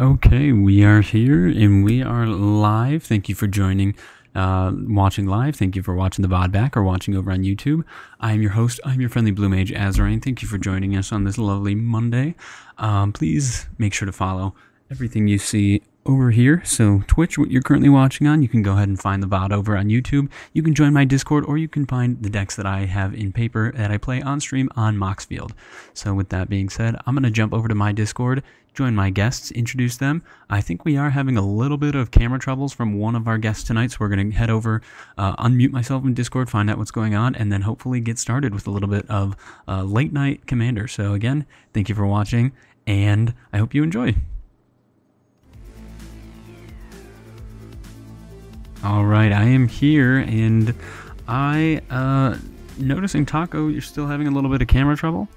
Okay, we are here and we are live. Thank you for joining, watching live. Thank you for watching the VOD back or watching over on YouTube. I am your host. I'm your friendly blue mage, Azoreign. Thank you for joining us on this lovely Monday. Please make sure to follow everything you see over here. So Twitch, what you're currently watching on, you can go ahead and find the VOD over on YouTube. You can join my Discord, or you can find the decks that I have in paper that I play on stream on Moxfield. So with that being said, I'm going to jump over to my Discord, join my guests, introduce them. I think we are having a little bit of camera troubles from one of our guests tonight, so we're going to head over, unmute myself in Discord, find out what's going on, and then hopefully get started with a little bit of late night Commander. So again, thank you for watching, and I hope you enjoy. All right, I am here, and noticing Taco, you're still having a little bit of camera trouble?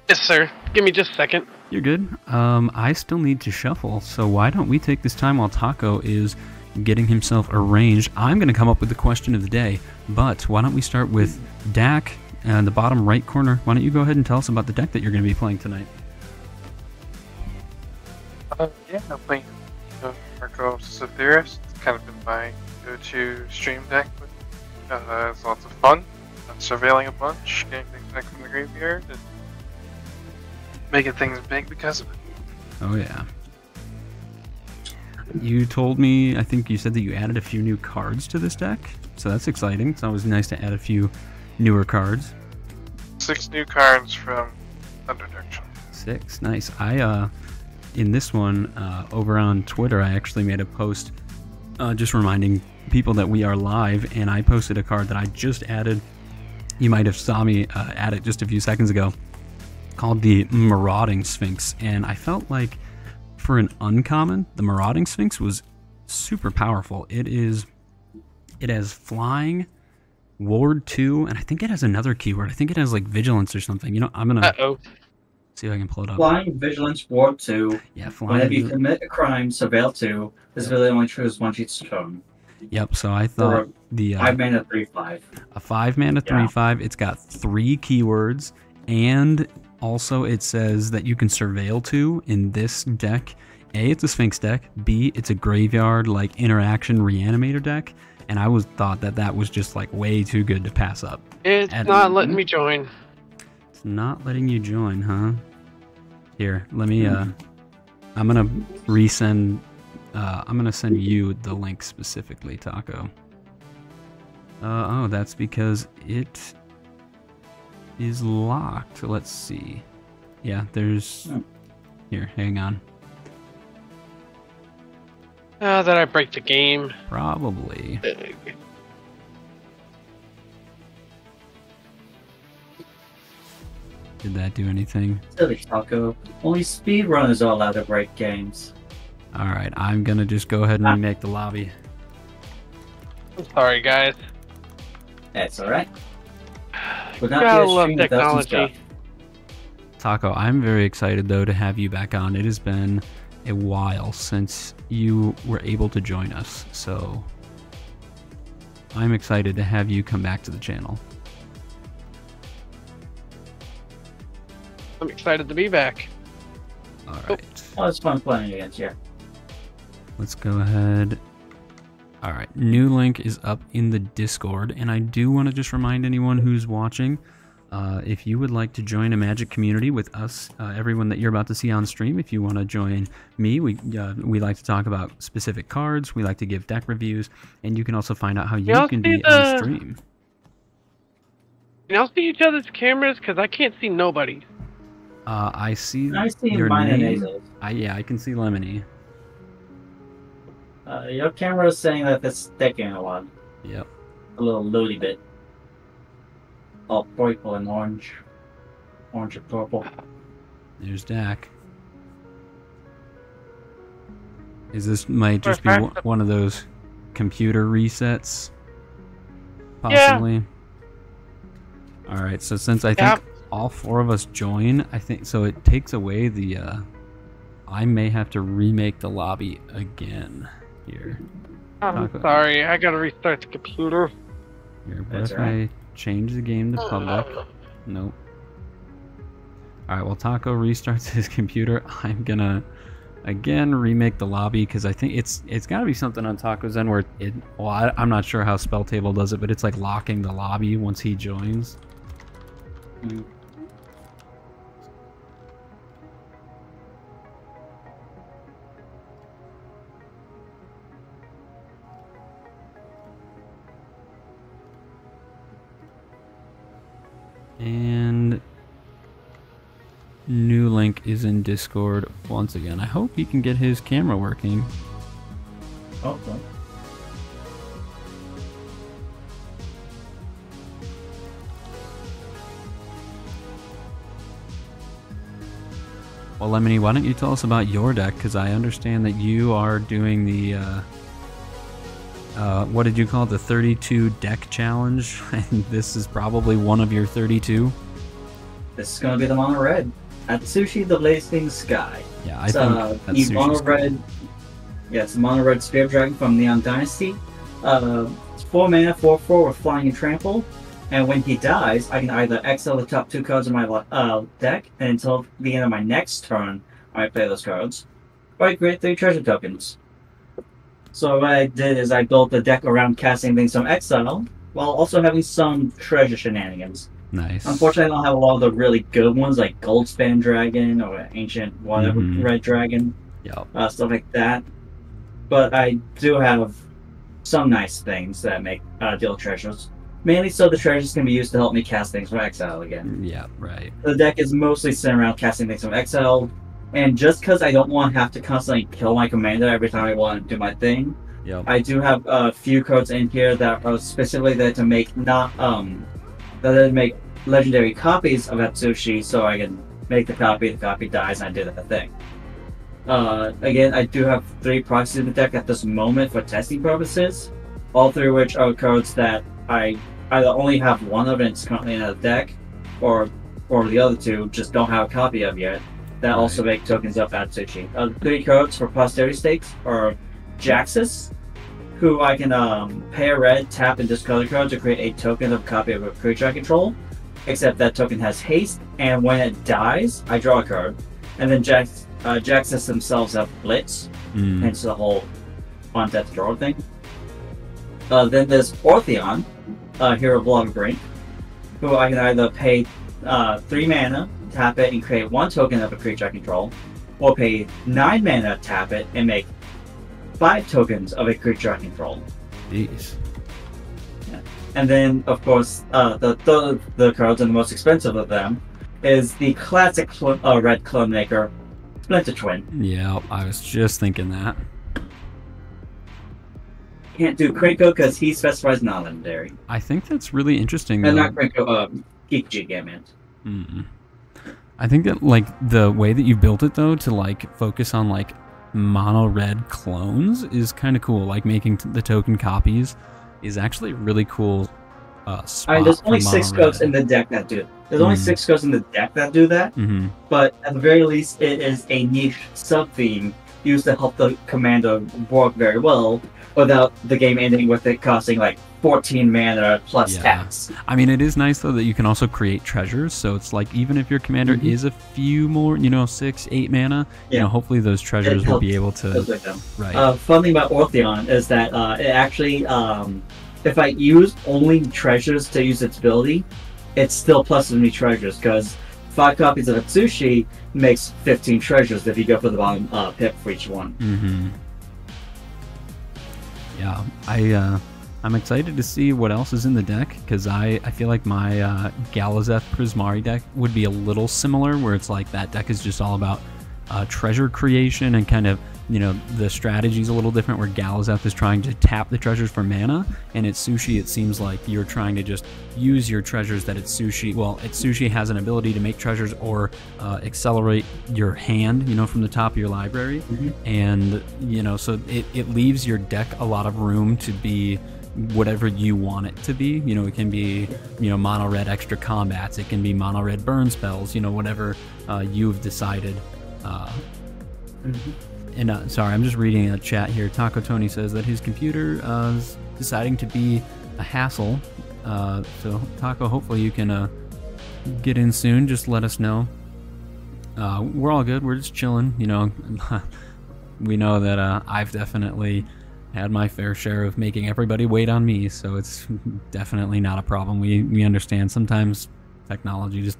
Yes, sir. Give me just a second. You're good. I still need to shuffle, so why don't we take this time while Taco is getting himself arranged. I'm going to come up with the question of the day, but why don't we start with Dak in the bottom right corner. Why don't you go ahead and tell us about the deck that you're going to be playing tonight? Yeah, I'm playing Mirko, Theorist. It's kind of been my go-to stream deck. It's lots of fun. Surveilling a bunch, getting things back from the graveyard, and making things big because of it. Oh yeah. You told me, I think you said that you added a few new cards to this deck, so that's exciting. It's always nice to add a few newer cards. 6 new cards from Underdark. 6, nice. In this one, over on Twitter, I actually made a post just reminding people that we are live, and I posted a card that I just added. You might have saw me add it just a few seconds ago, called the Marauding Sphinx, and I felt like for an uncommon, the Marauding Sphinx was super powerful. It has flying, ward 2, and I think it has another keyword. I think it has like vigilance or something. You know, I'm gonna see if I can pull it up. Flying, vigilance, ward 2. Yeah, flying. Whenever you commit a crime, surveil 2. This really only chooses once each turn. Yep, so I thought the 5 mana 3/5. A 5 mana 3/5. It's got 3 keywords, and also it says that you can surveil 2 in this deck. A, it's a Sphinx deck. B, it's a graveyard like interaction reanimator deck, and I thought that was just like way too good to pass up. It's not letting me join. It's not letting you join, huh? Here, let me I'm gonna resend. I'm gonna send you the link specifically, Taco. Oh, that's because it is locked. Let's see. Yeah, there's... Here, hang on. That I break the game. Probably. Did that do anything? Silly Taco. Only speedrunners are allowed to break games. Alright, I'm gonna just go ahead and remake the lobby. I'm sorry, guys. That's alright. Gotta love technology. Taco, I'm very excited though to have you back on. It has been a while since you were able to join us, so I'm excited to have you come back to the channel. I'm excited to be back. Alright. Oh, it's fun playing against you. Let's go ahead. Alright, new link is up in the Discord, and I do want to just remind anyone who's watching, if you would like to join a Magic community with us, everyone that you're about to see on stream, if you want to join me, we like to talk about specific cards, we like to give deck reviews, and you can also find out how you can be on stream. Can y'all see each other's cameras? Because I can't see nobody. I see your mine name. and Yeah, I can see Lemony. Your camera is saying that it's sticking a lot. Yep. A little loony bit. All purple and orange. Orange and purple. There's Dak. Might just be one of those computer resets? Possibly. Yeah. Alright, so since I think all 4 of us join, I think, so it takes away the, I may have to remake the lobby again. Here. I'm sorry, I gotta restart the computer. Here, what if I change the game to public? Nope. Alright, while Taco restarts his computer, I'm gonna again, remake the lobby, because I think it's got to be something on Taco's end where I'm not sure how Spell Table does it, but it's like locking the lobby once he joins. Mm. And New Link is in Discord once again. I hope he can get his camera working. Okay. Well, Lemony, why don't you tell us about your deck? Because I understand that you are doing the, what did you call it? The 32 deck challenge? And this is probably one of your 32? This is going to be the mono red. Atsushi, the Blazing Sky. Yeah, I think that's mono red. Yeah, it's the mono red Spear Dragon from Neon Dynasty. It's 4 mana, 4/4 with flying and trample. And when he dies, I can either exile the top 2 cards of my deck, and until the end of my next turn, I might play those cards. Or I create 3 treasure tokens. So what I did is I built the deck around casting things from exile, while also having some treasure shenanigans. Nice. Unfortunately, I don't have a lot of the really good ones, like Goldspan Dragon or Ancient whatever Red Dragon. Yep. Stuff like that. But I do have some nice things that make deal treasures. Mainly so the treasures can be used to help me cast things from exile again. Yeah, right. The deck is mostly centered around casting things from exile, and just because I don't want to have to constantly kill my commander every time I want to do my thing, Yep. I do have a few cards in here that are specifically there to make legendary copies of Atsushi, so I can make the copy dies, and I do that thing. Again, I do have 3 proxies in the deck at this moment for testing purposes, all 3 of which are cards that I either only have one of and it's currently in the deck, or the other 2 just don't have a copy of yet. That also make tokens of Atsushi. 3 cards for posterity stakes are Jaxus, who I can pay a red, tap, and discard a card to create a token of a copy of a creature I control, except that token has haste, and when it dies, I draw a card. And then Jaxus themselves have Blitz, hence the whole on-death to draw thing. Then there's Ortheon, Hero of Lava Brink, who I can either pay 3 mana, tap it, and create 1 token of a creature I control, or pay 9 mana, tap it, and make 5 tokens of a creature I control. Jeez. Yeah. And then, of course, the cards, and the most expensive of them, is the classic red clone maker, Splinter Twin. Yeah, I was just thinking that. Can't do Krenko because he specifies non-legendary. I think that's really interesting, though. And not Krenko, Geekji Gambit. I think that, like, the way that you built it, though, to, like, focus on, like, mono red clones is kind of cool. Like, making the token copies is actually really cool. Spot there's only for 6 mono cards red. in the deck that do. There's only 6 cards in the deck that do that. But at the very least, it is a niche sub-theme used to help the commander work very well, without the game ending with it costing like 14 mana plus tax. I mean, it is nice, though, that you can also create treasures. So it's like, even if your commander is a few more, 6, 8 mana, hopefully those treasures will be able to. Right. Fun thing about Ortheon is that it actually, if I use only treasures to use its ability, it still pluses me treasures, because 5 copies of Atsushi makes 15 treasures if you go for the bottom pip for each one. Yeah, I'm excited to see what else is in the deck, because I feel like my Galazeth Prismari deck would be a little similar, where it's like that deck is just all about treasure creation, and kind of, the strategy's a little different, where Galazeth is trying to tap the treasures for mana, and Atsushi, it seems like you're trying to just use your treasures that Atsushi has an ability to make treasures or accelerate your hand, from the top of your library. And, so it leaves your deck a lot of room to be whatever you want it to be. It can be, mono red extra combats, it can be mono red burn spells, whatever you've decided. And sorry, I'm just reading a chat here. Taco Tony says that his computer is deciding to be a hassle. So Taco, hopefully you can get in soon. Just let us know. We're all good. We're just chilling. we know that I've definitely had my fair share of making everybody wait on me, so it's definitely not a problem. We understand sometimes technology just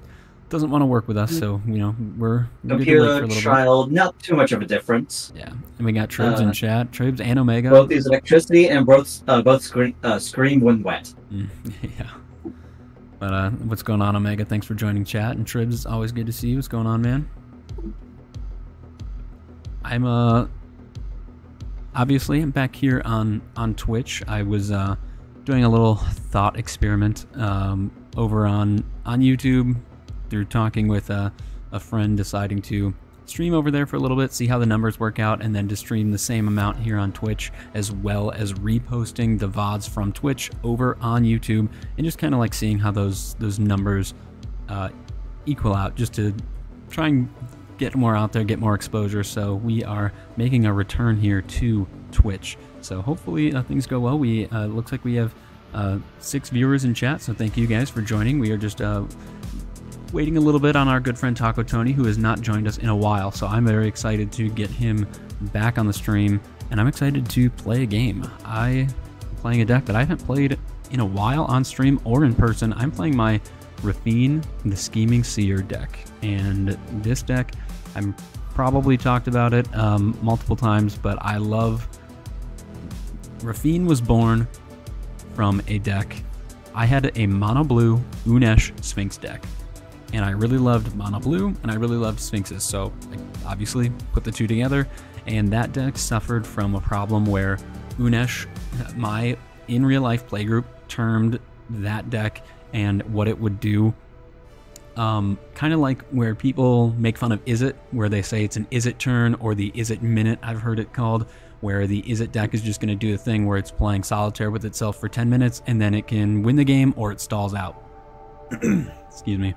doesn't want to work with us, so we're good to wait for a Computer, little child, not too much of a difference. bit. Yeah, and we got Tribs in chat, Tribs and Omega. Both use electricity and both scream when wet. Yeah. But what's going on, Omega? Thanks for joining chat, and Tribs, always good to see you. What's going on, man? I'm obviously I'm back here on Twitch. I was doing a little thought experiment over on YouTube through talking with a friend, deciding to stream over there for a little bit, see how the numbers work out, and then to stream the same amount here on Twitch, as well as reposting the VODs from Twitch over on YouTube, and just kind of like seeing how those numbers equal out, just to try and get more out there, get more exposure. So we are making a return here to Twitch. So hopefully things go well. We looks like we have 6 viewers in chat, so thank you guys for joining. We are just waiting a little bit on our good friend Taco Tony, who has not joined us in a while, so I'm very excited to get him back on the stream, and I'm excited to play a game. I'm playing a deck that I haven't played in a while on stream or in person. I'm playing my Raffine, the Scheming Seer deck, and this deck, I'm probably talked about it multiple times, but I love... Raffine was born from a deck. I had a mono blue Unesh Sphinx deck, and I really loved mono blue and I really loved Sphinxes, so I obviously put the two together, and that deck suffered from a problem where Unesh, my in real life playgroup, termed that deck and what it would do kind of like where people make fun of Is It, where they say it's an Is It turn, or the Is It minute, I've heard it called, where the Is It deck is just going to do the thing where it's playing solitaire with itself for 10 minutes and then it can win the game or it stalls out. Excuse me.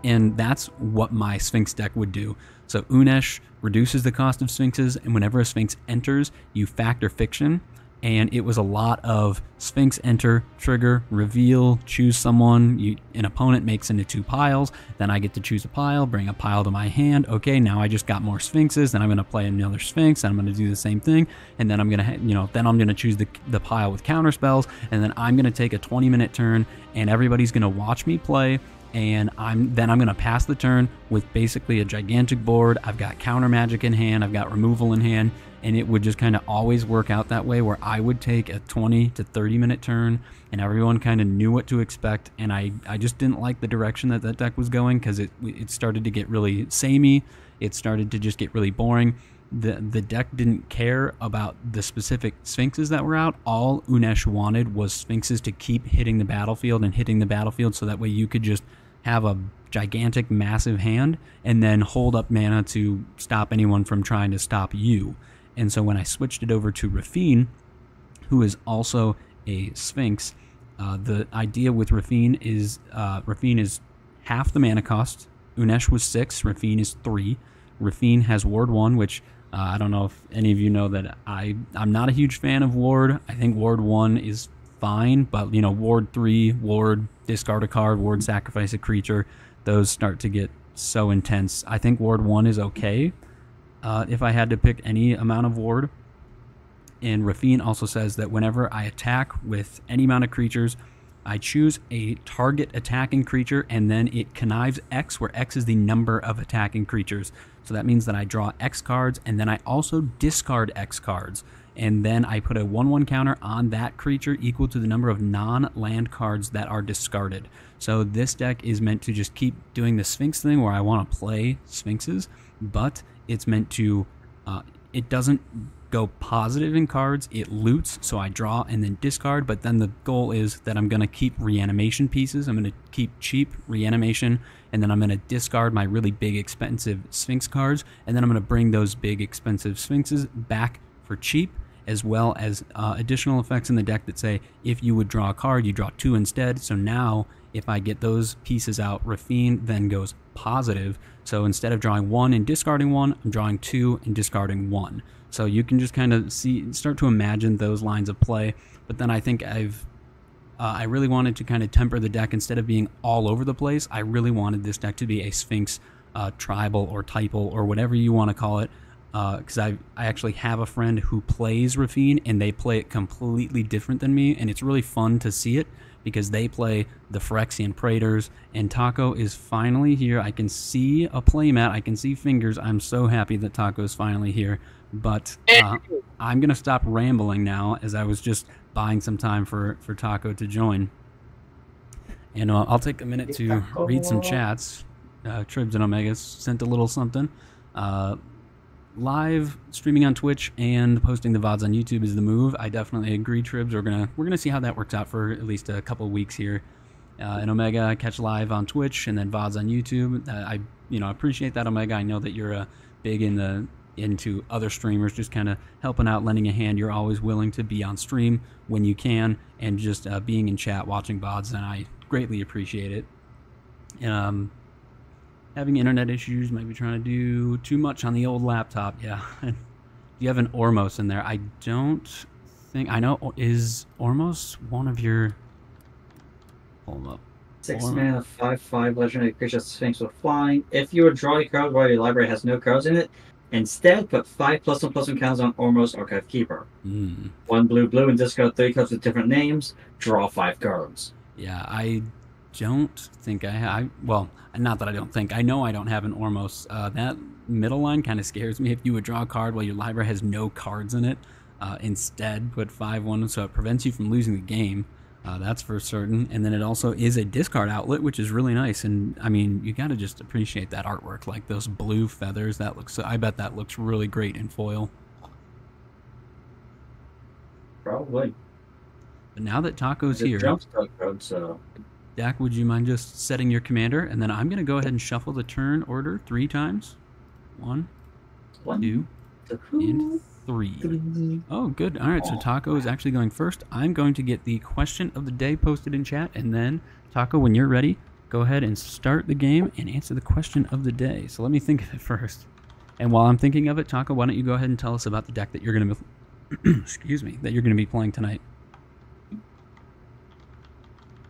And that's what my Sphinx deck would do. So Unesh reduces the cost of Sphinxes, and whenever a Sphinx enters, you factor fiction. And it was a lot of Sphinx enter, trigger, reveal, choose someone. An opponent makes into 2 piles. Then I get to choose a pile, bring a pile to my hand. Okay, now I just got more Sphinxes. Then I'm going to play another Sphinx. And I'm going to do the same thing. And then I'm going to, then I'm going to choose the pile with counter spells. And then I'm going to take a 20-minute turn, and everybody's going to watch me play. And I'm going to pass the turn with basically a gigantic board. I've got counter magic in hand, I've got removal in hand, and it would just kind of always work out that way, where I would take a 20 to 30 minute turn and everyone kind of knew what to expect. And I just didn't like the direction that deck was going, because it started to get really samey. It started to just get really boring. The deck didn't care about the specific Sphinxes that were out. All Unesh wanted was Sphinxes to keep hitting the battlefield and hitting the battlefield, so that way you could just have a gigantic, massive hand and then hold up mana to stop anyone from trying to stop you. And so when I switched it over to Raffine, who is also a Sphinx, the idea with Raffine is half the mana cost. Unesh was 6, Raffine is 3. Raffine has Ward 1, which I don't know if any of you know that I'm not a huge fan of Ward. I think Ward 1 is fine, but Ward 3, Ward discard a card, Ward sacrifice a creature, those start to get so intense. I think Ward 1 is okay if I had to pick any amount of Ward. And Raffine also says that whenever I attack with any amount of creatures, I choose a target attacking creature, and then it connives X, where X is the number of attacking creatures. So that means that I draw X cards, and then I also discard X cards. And then I put a 1/1 counter on that creature equal to the number of non-land cards that are discarded. So this deck is meant to just keep doing the Sphinx thing, where I want to play Sphinxes, but it's meant to, it doesn't go positive in cards. It loots, so I draw and then discard, but then the goal is that I'm going to keep reanimation pieces. I'm going to keep cheap reanimation, and then I'm going to discard my really big expensive Sphinx cards, and then I'm going to bring those big expensive Sphinxes back for cheap, as well as additional effects in the deck that say if you would draw a card, you draw 2 instead. So now if I get those pieces out, Raffine then goes positive. So instead of drawing 1 and discarding 1, I'm drawing 2 and discarding 1. So you can just kind of start to imagine those lines of play. But then I think I really wanted to kind of temper the deck. Instead of being all over the place, I really wanted this deck to be a Sphinx tribal or typal or whatever you want to call it because I actually have a friend who plays Raffine, and they play it completely different than me, and it's really fun to see it because they play the Phyrexian Praetors, and Taco is finally here. I can see a playmat, I can see fingers. I'm so happy that Taco is finally here, but I'm going to stop rambling now, as I was just buying some time for Taco to join. And I'll take a minute to read some chats. Tribs and Omegas sent a little something. Live streaming on Twitch and posting the VODs on YouTube is the move. I definitely agree, Tribs. We're gonna see how that works out for at least a couple weeks here. And Omega, catch live on Twitch and then VODs on YouTube. I appreciate that, Omega. I know that you're big into other streamers, just kind of helping out, lending a hand. You're always willing to be on stream when you can, and just being in chat, watching VODs, and I greatly appreciate it. Having internet issues, might be trying to do too much on the old laptop. Yeah. Do you have an Ormos in there? I don't think. I know. Is Ormos one of your... Hold up. 6 mana, 5/5 legendary creature Sphinx with flying. If you would draw a card while your library has no cards in it, instead put 5+1/+1 counters on Ormos Archive Keeper. 1 blue and discard 3 cards with different names. Draw 5 cards. Yeah, I don't think I have. Well, not that I don't think. I know I don't have an Ormos. That middle line kind of scares me. If you would draw a card while your library has no cards in it, instead put 5/1, so it prevents you from losing the game. That's for certain. And then it also is a discard outlet, which is really nice. And I mean, you got to just appreciate that artwork, like those blue feathers. That looks. I bet that looks really great in foil. Probably. But now that Taco's here, code, so. Dak, would you mind just setting your commander? And then I'm going to go ahead and shuffle the turn order 3 times. 1, 2, and 3. Oh, good. All right, so Taco is actually going first. I'm going to get the question of the day posted in chat, and then, Taco, when you're ready, go ahead and start the game and answer the question of the day. So let me think of it first. And while I'm thinking of it, Taco, why don't you go ahead and tell us about the deck that you're going to be, excuse me, that you're going to be playing tonight.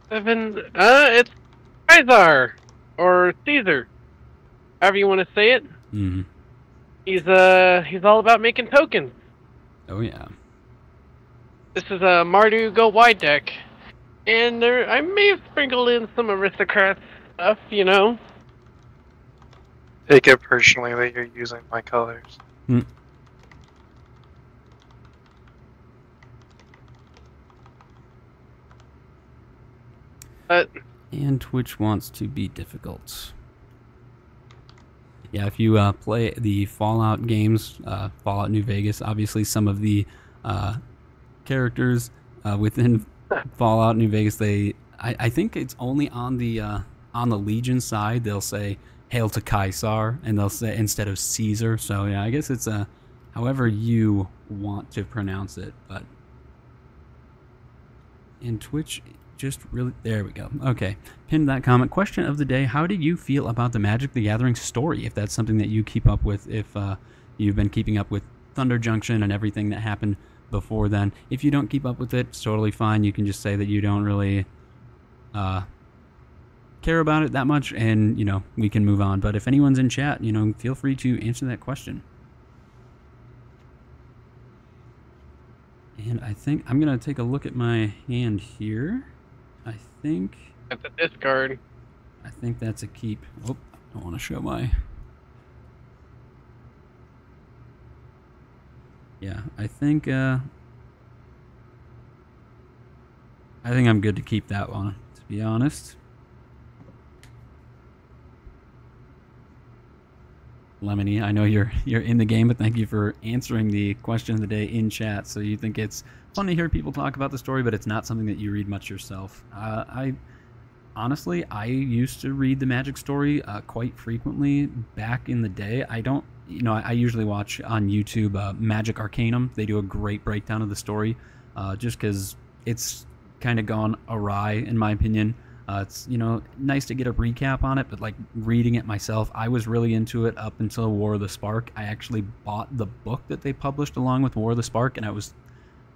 It's Caesar, or Caesar, however you want to say it. Mm-hmm. He's all about making tokens. Oh yeah. This is a Mardu Go Wide deck, and I may have sprinkled in some aristocrat stuff, you know. Take it personally that you're using my colors. And Twitch wants to be difficult. Yeah, if you play the Fallout games, Fallout New Vegas, obviously some of the characters within Fallout New Vegas, I think it's only on the Legion side they'll say "Hail to Caesar," and they'll say instead of Caesar. So yeah, I guess it's however you want to pronounce it, but in Twitch. Just really, there we go. Okay, pinned that comment. Question of the day: how do you feel about the Magic the Gathering story? If that's something that you keep up with, if you've been keeping up with Thunder Junction and everything that happened before then. If you don't keep up with it, it's totally fine. You can just say that you don't really care about it that much, and we can move on. But if anyone's in chat, feel free to answer that question. And I think I'm gonna take a look at my hand here. I think that's a discard. I think that's a keep. Oh, I don't want to show my. Yeah, I think I'm good to keep that one, to be honest. Lemony, I know you're in the game, but thank you for answering the question of the day in chat. So you think it's fun to hear people talk about the story, but it's not something that you read much yourself. Honestly, I used to read the Magic story quite frequently back in the day. I don't, I usually watch on YouTube Magic Arcanum. They do a great breakdown of the story, just because it's kind of gone awry in my opinion. It's nice to get a recap on it, but like reading it myself, I was really into it up until War of the Spark. I actually bought the book that they published along with War of the Spark, and I was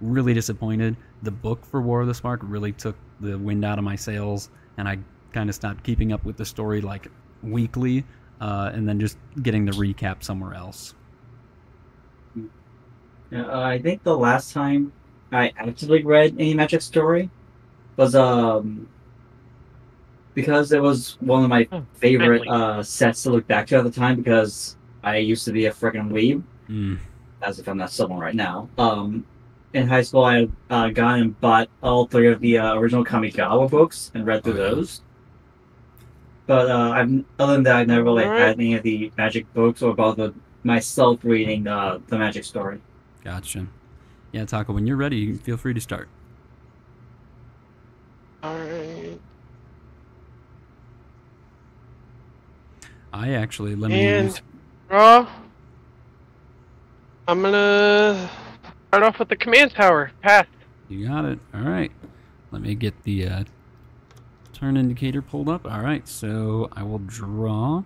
really disappointed. The book for War of the Spark really took the wind out of my sails, and I kind of stopped keeping up with the story like weekly, and then just getting the recap somewhere else. I think the last time I actually read any Magic story was because it was one of my favorite sets to look back to at the time because I used to be a freaking weeb, as if I'm not someone right now. In high school, I got and bought all 3 of the original Kamigawa books and read through those. But other than that, I've never really had any of the Magic books or bothered myself reading the Magic story. Gotcha. Yeah, Taka, when you're ready, you feel free to start. Alright. Let me use... Draw. I'm gonna start off with the command tower. Pass. You got it. Alright. Let me get the turn indicator pulled up. Alright, so I will draw.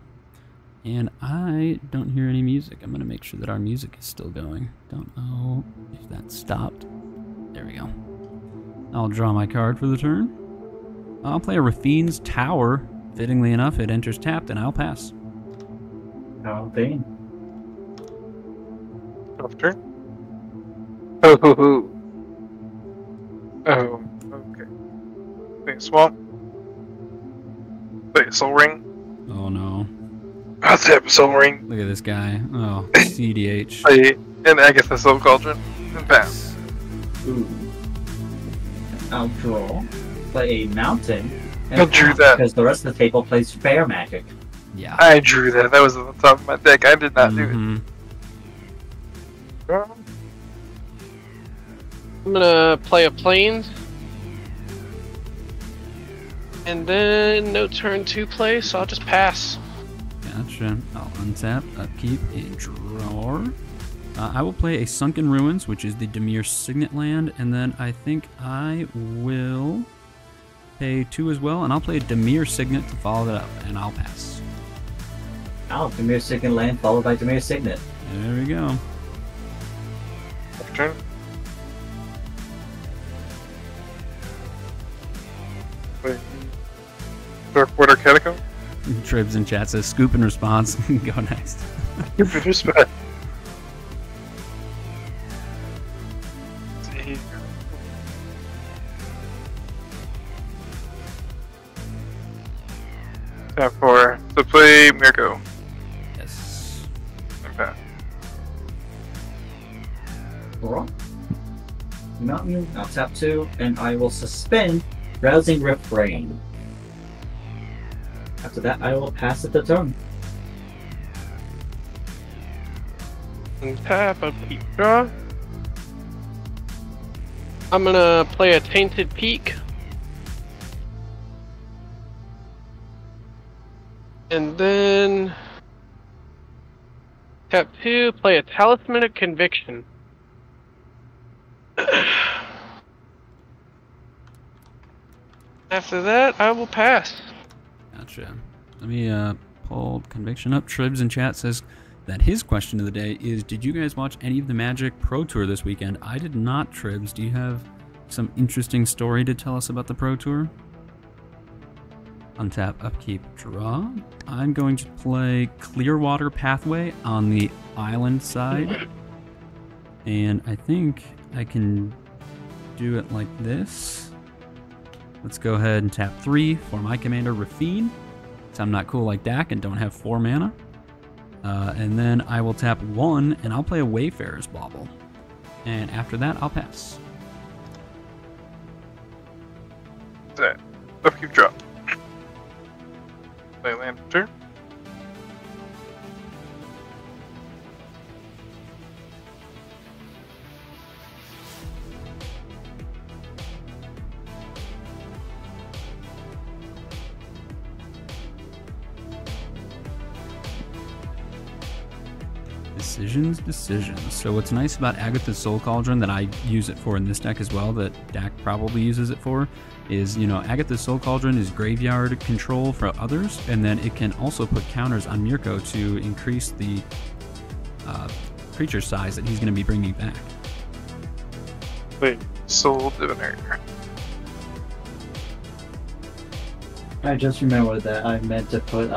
And I don't hear any music. I'm going to make sure that our music is still going. Don't know if that stopped. There we go. I'll draw my card for the turn. I'll play a Raffine's Tower. Fittingly enough, it enters tapped, and I'll pass. Oh, dang. Off turn. Oh, okay. Play a swamp. Play a soul ring. Oh no. I'll tap a soul ring. Look at this guy. Oh, EDH. Play an Agatha Soul Cauldron. And pass. Ooh. I'll draw. Play a mountain. I drew that. Because the rest of the table plays fair magic. Yeah. I drew that. That was at the top of my deck. I did not do it. I'm gonna play a plains. And then no turn 2 play, so I'll just pass. Gotcha. I'll untap, upkeep, and draw. I will play a Sunken Ruins, which is the Dimir Signet land, and then I think I will pay 2 as well, and I'll play a Dimir Signet to follow that up, and I'll pass. Oh, Dimir Signet land followed by Dimir Signet. There we go. Turn. Wait. Dark Water Catacomb? Tribs in chat says scoop in response. Go next. Respect. Tap 4. So play Mirko. Yes. And pass. Draw. Mountain. I'll tap 2, and I will suspend Rousing Refrain. After that, I will pass it the turn. And tap, upkeep, draw. I'm gonna play a Tainted Peak. And then tap 2, play a Talisman of Conviction. After that, I will pass. Gotcha. Let me pull Conviction up. Tribs in chat says that his question of the day is, did you guys watch any of the Magic Pro Tour this weekend? I did not, Tribs. Do you have some interesting story to tell us about the Pro Tour? Untap, upkeep, draw. I'm going to play Clearwater Pathway on the island side. And I think I can do it like this. Let's go ahead and tap 3 for my commander, Raffine. So I'm not cool like Dak and don't have 4 mana. And then I will tap 1 and I'll play a Wayfarer's Bauble. And after that, I'll pass. That. Upkeep drop. Play land turn. Decisions. So what's nice about Agatha's Soul Cauldron that I use it for in this deck as well, that Dak probably uses it for, is, you know, Agatha's Soul Cauldron is graveyard control for others, and then it can also put counters on Mirko to increase the creature size that he's going to be bringing back. Wait, Soul Diviner. I just remembered that I meant to put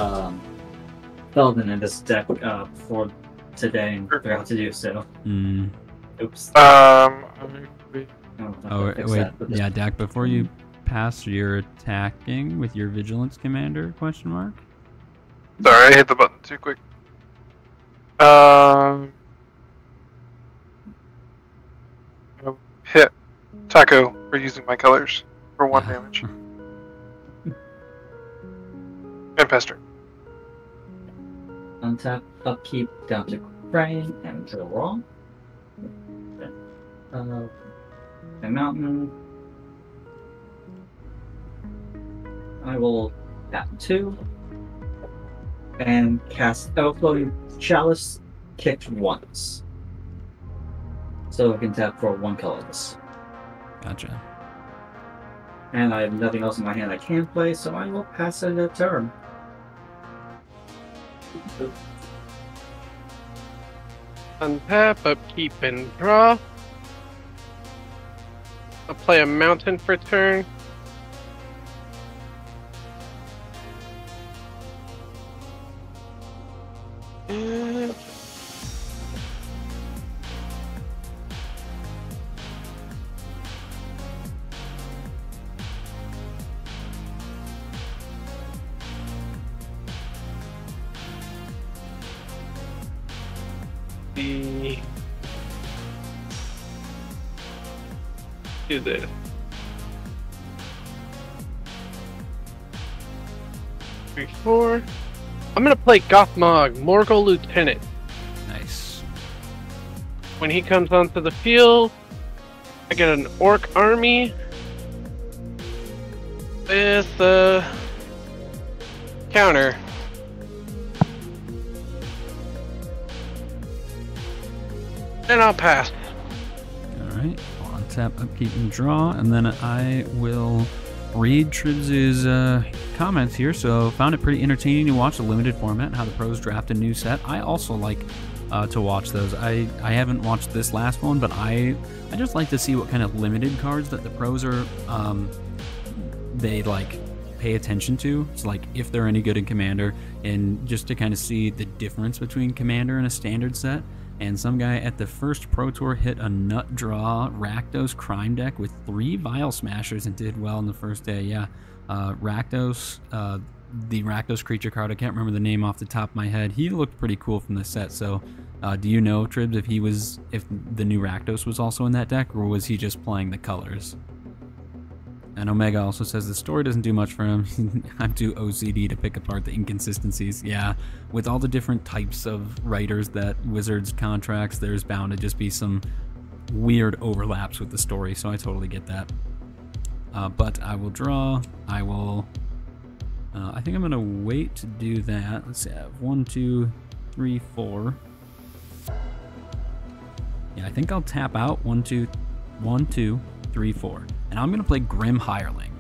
Felden in this deck for today and forgot to do so. Oops. Oh, wait, yeah, Dak, before you pass, you're attacking with your Vigilance Commander, question mark? Sorry, I hit the button too quick. Hit Taco for using my colors for 1 damage. And Pester. Untap, upkeep, down to Rain, and draw. A mountain. I will tap 2 and cast Outflowing Chalice kicked once. So I can tap for 1 colorless. Gotcha. And I have nothing else in my hand I can play, so I will pass it a turn. Untap, upkeep, and draw. I'll play a mountain for turn. And do this. Three, 4. I'm gonna play Gothmog, Morgul Lieutenant. Nice. When he comes onto the field, I get an orc army with a counter. And I'll pass. Alright, on tap, upkeep, and draw, and then I will read Tribs' comments here. So, found it pretty entertaining to watch the limited format and how the pros draft a new set. I also like to watch those. I haven't watched this last one, but I just like to see what kind of limited cards that the pros are, they like pay attention to. It's like if they're any good in Commander, and just to kind of see the difference between Commander and a standard set. And some guy at the first Pro Tour hit a nut draw Rakdos Crime deck with 3 Vile Smashers and did well in the first day. Yeah, Rakdos, the Rakdos creature card, I can't remember the name off the top of my head. He looked pretty cool from the set. So do you know, Tribs, if the new Rakdos was also in that deck, or was he just playing the colors? And Omega also says the story doesn't do much for him. I'm too OCD to pick apart the inconsistencies. Yeah, with all the different types of writers that Wizards contracts, there's bound to just be some weird overlaps with the story, so I totally get that. But I will draw. I will... I think I'm going to wait to do that. Let's see, I have 1, 2, 3, 4. Yeah, I think I'll tap out 1, 2, 3, 4. And I'm going to play Grim Hireling.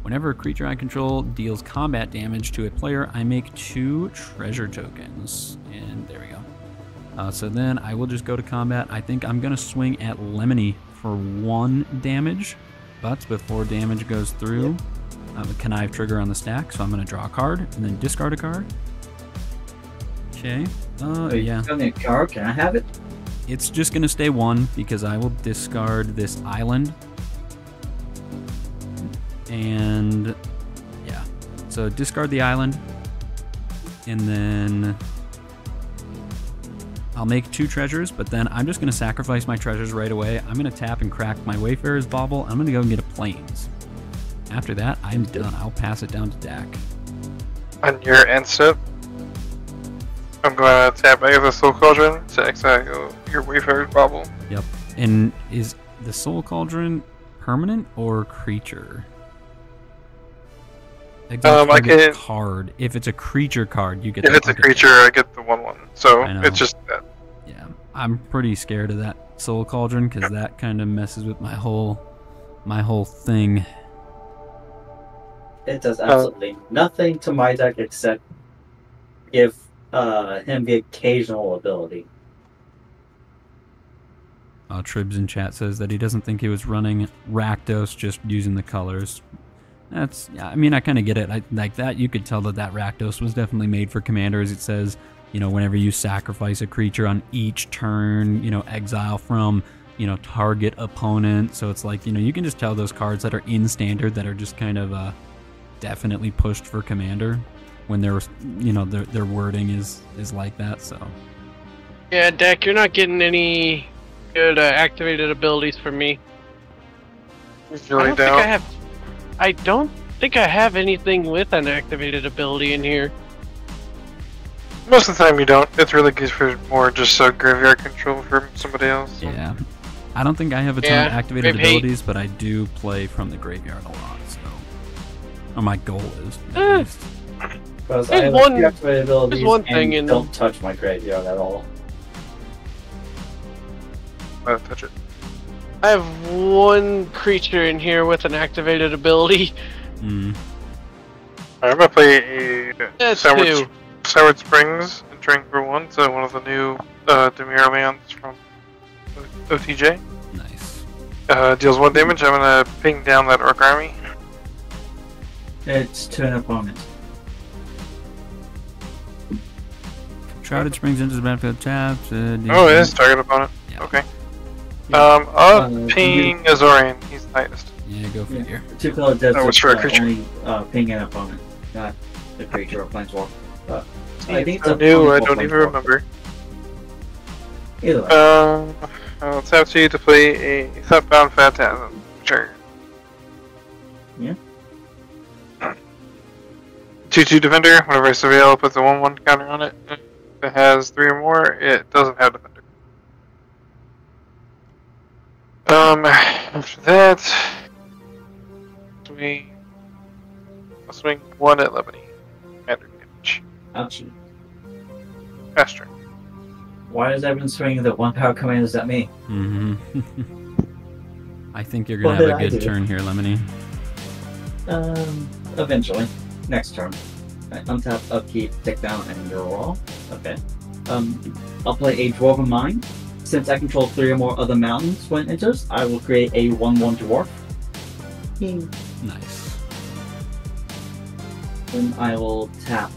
Whenever a creature I control deals combat damage to a player, I make 2 treasure tokens. And there we go. So then I will just go to combat. I think I'm going to swing at Lemony for 1 damage. But before damage goes through, I have a Connive trigger on the stack. So I'm going to draw a card and then discard a card. Okay. Yeah. Tell me a card. Can I have it? It's just going to stay 1 because I will discard this island. And yeah, so discard the island, and then I'll make 2 treasures, but then I'm just going to sacrifice my treasures right away. I'm going to tap and crack my Wayfarer's Bauble. I'm going to go and get a Plains. After that, I'm done. I'll pass it down to Dak. On your end step, I'm going to tap back the Soul Cauldron to exile your Wayfarer's Bauble. Yep. And is the Soul Cauldron permanent or creature? I can card. If it's a creature card, you get. If it's a creature, I get the 1/1. So it's just that. Yeah, I'm pretty scared of that Soul Cauldron because that kind of messes with my whole thing. It does absolutely nothing to my deck except give him the occasional ability. Tribs in chat says that he doesn't think he was running Rakdos, just using the colors. That's, I mean, I kind of get it. Like that, you could tell that Rakdos was definitely made for Commanders. It says, you know, whenever you sacrifice a creature on each turn, you know, exile from target opponent. So it's like, you can just tell those cards that are in standard that are just kind of definitely pushed for commander when they're, their wording is like that. So Yeah, deck, you're not getting any good activated abilities from me. Usually don't. I don't think I have anything with an activated ability in here. Most of the time you don't. It's really good for more just graveyard control for somebody else. yeah, I don't think I have a ton of activated abilities, but I do play from the graveyard a lot. So, or my goal is at least. Because I have a few activated abilities and don't touch my graveyard at all. I don't touch it. I have one creature in here with an activated ability. Mm. I'm gonna play a Two. Sour Springs and drink for one, so one of the new Demir lands from OTJ. Nice. Deals 1 damage. I'm gonna ping down that Orc Army. It's to an opponent. Shrouded Springs into the battlefield tapped. Oh, it is target opponent. Yeah. Okay. Yeah. I'll ping Azoreign. He's the tightest. Yeah, go figure. 2-color does was for a creature. only ping an opponent, not the creature or planeswalker. I think it's I don't even remember. Either way. I'll tap to you to play a Thought-Bound Phantasm. Sure. Yeah. 2/2 Defender. Whenever I surveil, puts a 1/1 counter on it. If it has 3 or more, it doesn't have Defender. After that, I'll swing 1 at Lemony. Commander damage. Ouchie. Faster. Why is everyone swinging the 1-power commanders at me? Mm-hmm. I think you're gonna have a good turn here, Lemony. Eventually. Next turn. Right, untap, upkeep, take down, and draw. Okay. I'll play a Dwarven Mine. Since I control 3 or more other mountains when it enters, I will create a 1/1 dwarf. Nice. Then I will tap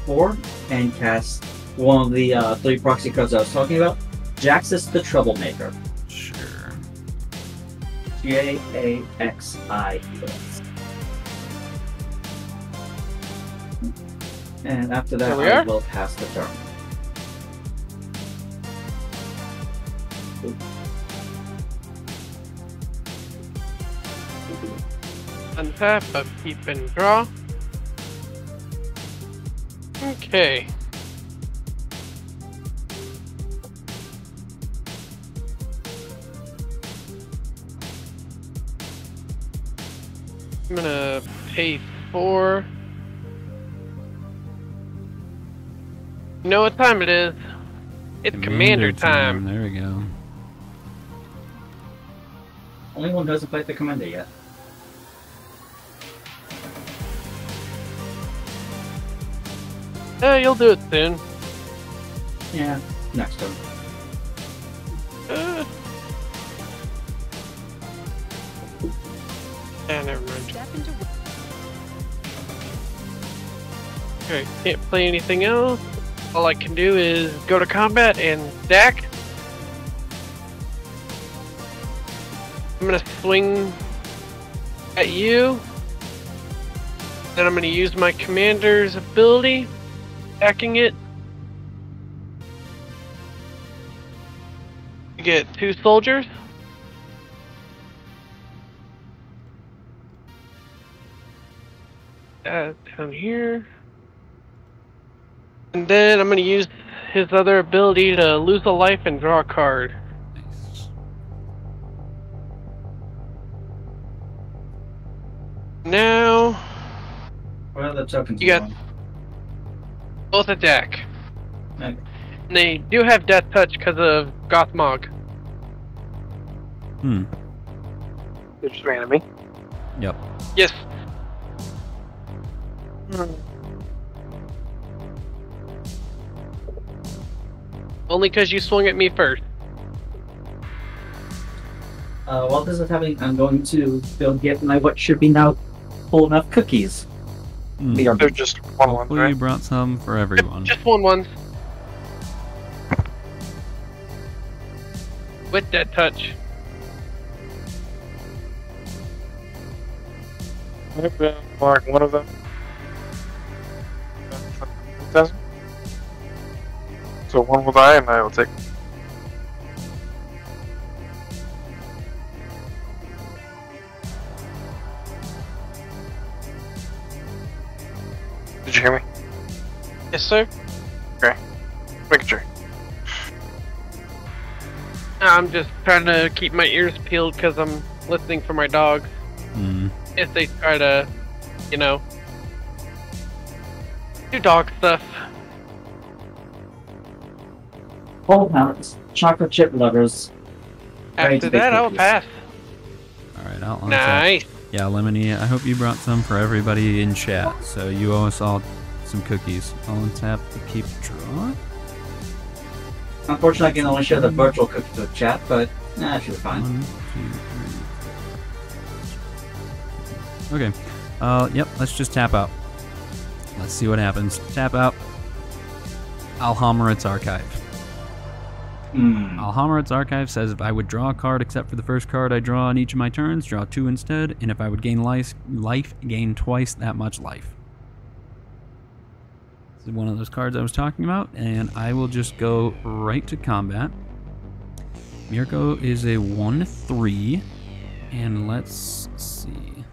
4 and cast one of the 3 proxy cards I was talking about. Jaxus the Troublemaker. Sure. Jaxis. And after that, I will pass the turn. Untap, upkeep, and draw. Okay. I'm gonna pay 4. You know what time it is? It's Commander time. There we go. Only one who hasn't played the Commander yet. You'll do it soon. Yeah, next turn. Never mind. Okay, can't play anything else. All I can do is go to combat and stack. I'm gonna swing at you. Then I'm gonna use my commander's ability, stacking it. You get 2 soldiers. Down here. And then I'm going to use his other ability to lose a life and draw a card. Nice. Now, What are the tokens? you got both attack. Okay. And they do have Death Touch because of Gothmog. Hmm. They just ran at me. Yep. Yes. Only because you swung at me first. While this is happening, I'm going to go get my what should be now full enough cookies. Hmm. They're just 1/1, Hopefully you right? brought some for everyone. Just one. with that touch. Maybe mark one of them. Doesn't. So one will die, and I will take. Did you hear me? Yes, sir. Okay. Making sure. I'm just trying to keep my ears peeled because I'm listening for my dogs. Hmm. If they try to, you know, do dog stuff. Whole pounds, chocolate chip lovers. Ready After to bake that, I'll cookies. pass. All right, I'll Nice. Yeah, Lemony, I hope you brought some for everybody in chat. So you owe us all some cookies. I'll untap to keep draw. Unfortunately, I can only share the virtual cookies with chat, but that should be fine. 1, 2, 3. Okay. Yep. Let's just tap out. Let's see what happens. Tap out. Alhammarit's Archive. Alhammarit's Archive says if I would draw a card except for the first card I draw on each of my turns, draw 2 instead, and if I would gain life, gain twice that much life. This is one of those cards I was talking about, and I will just go right to combat. Mirko is a 1/3, and let's see.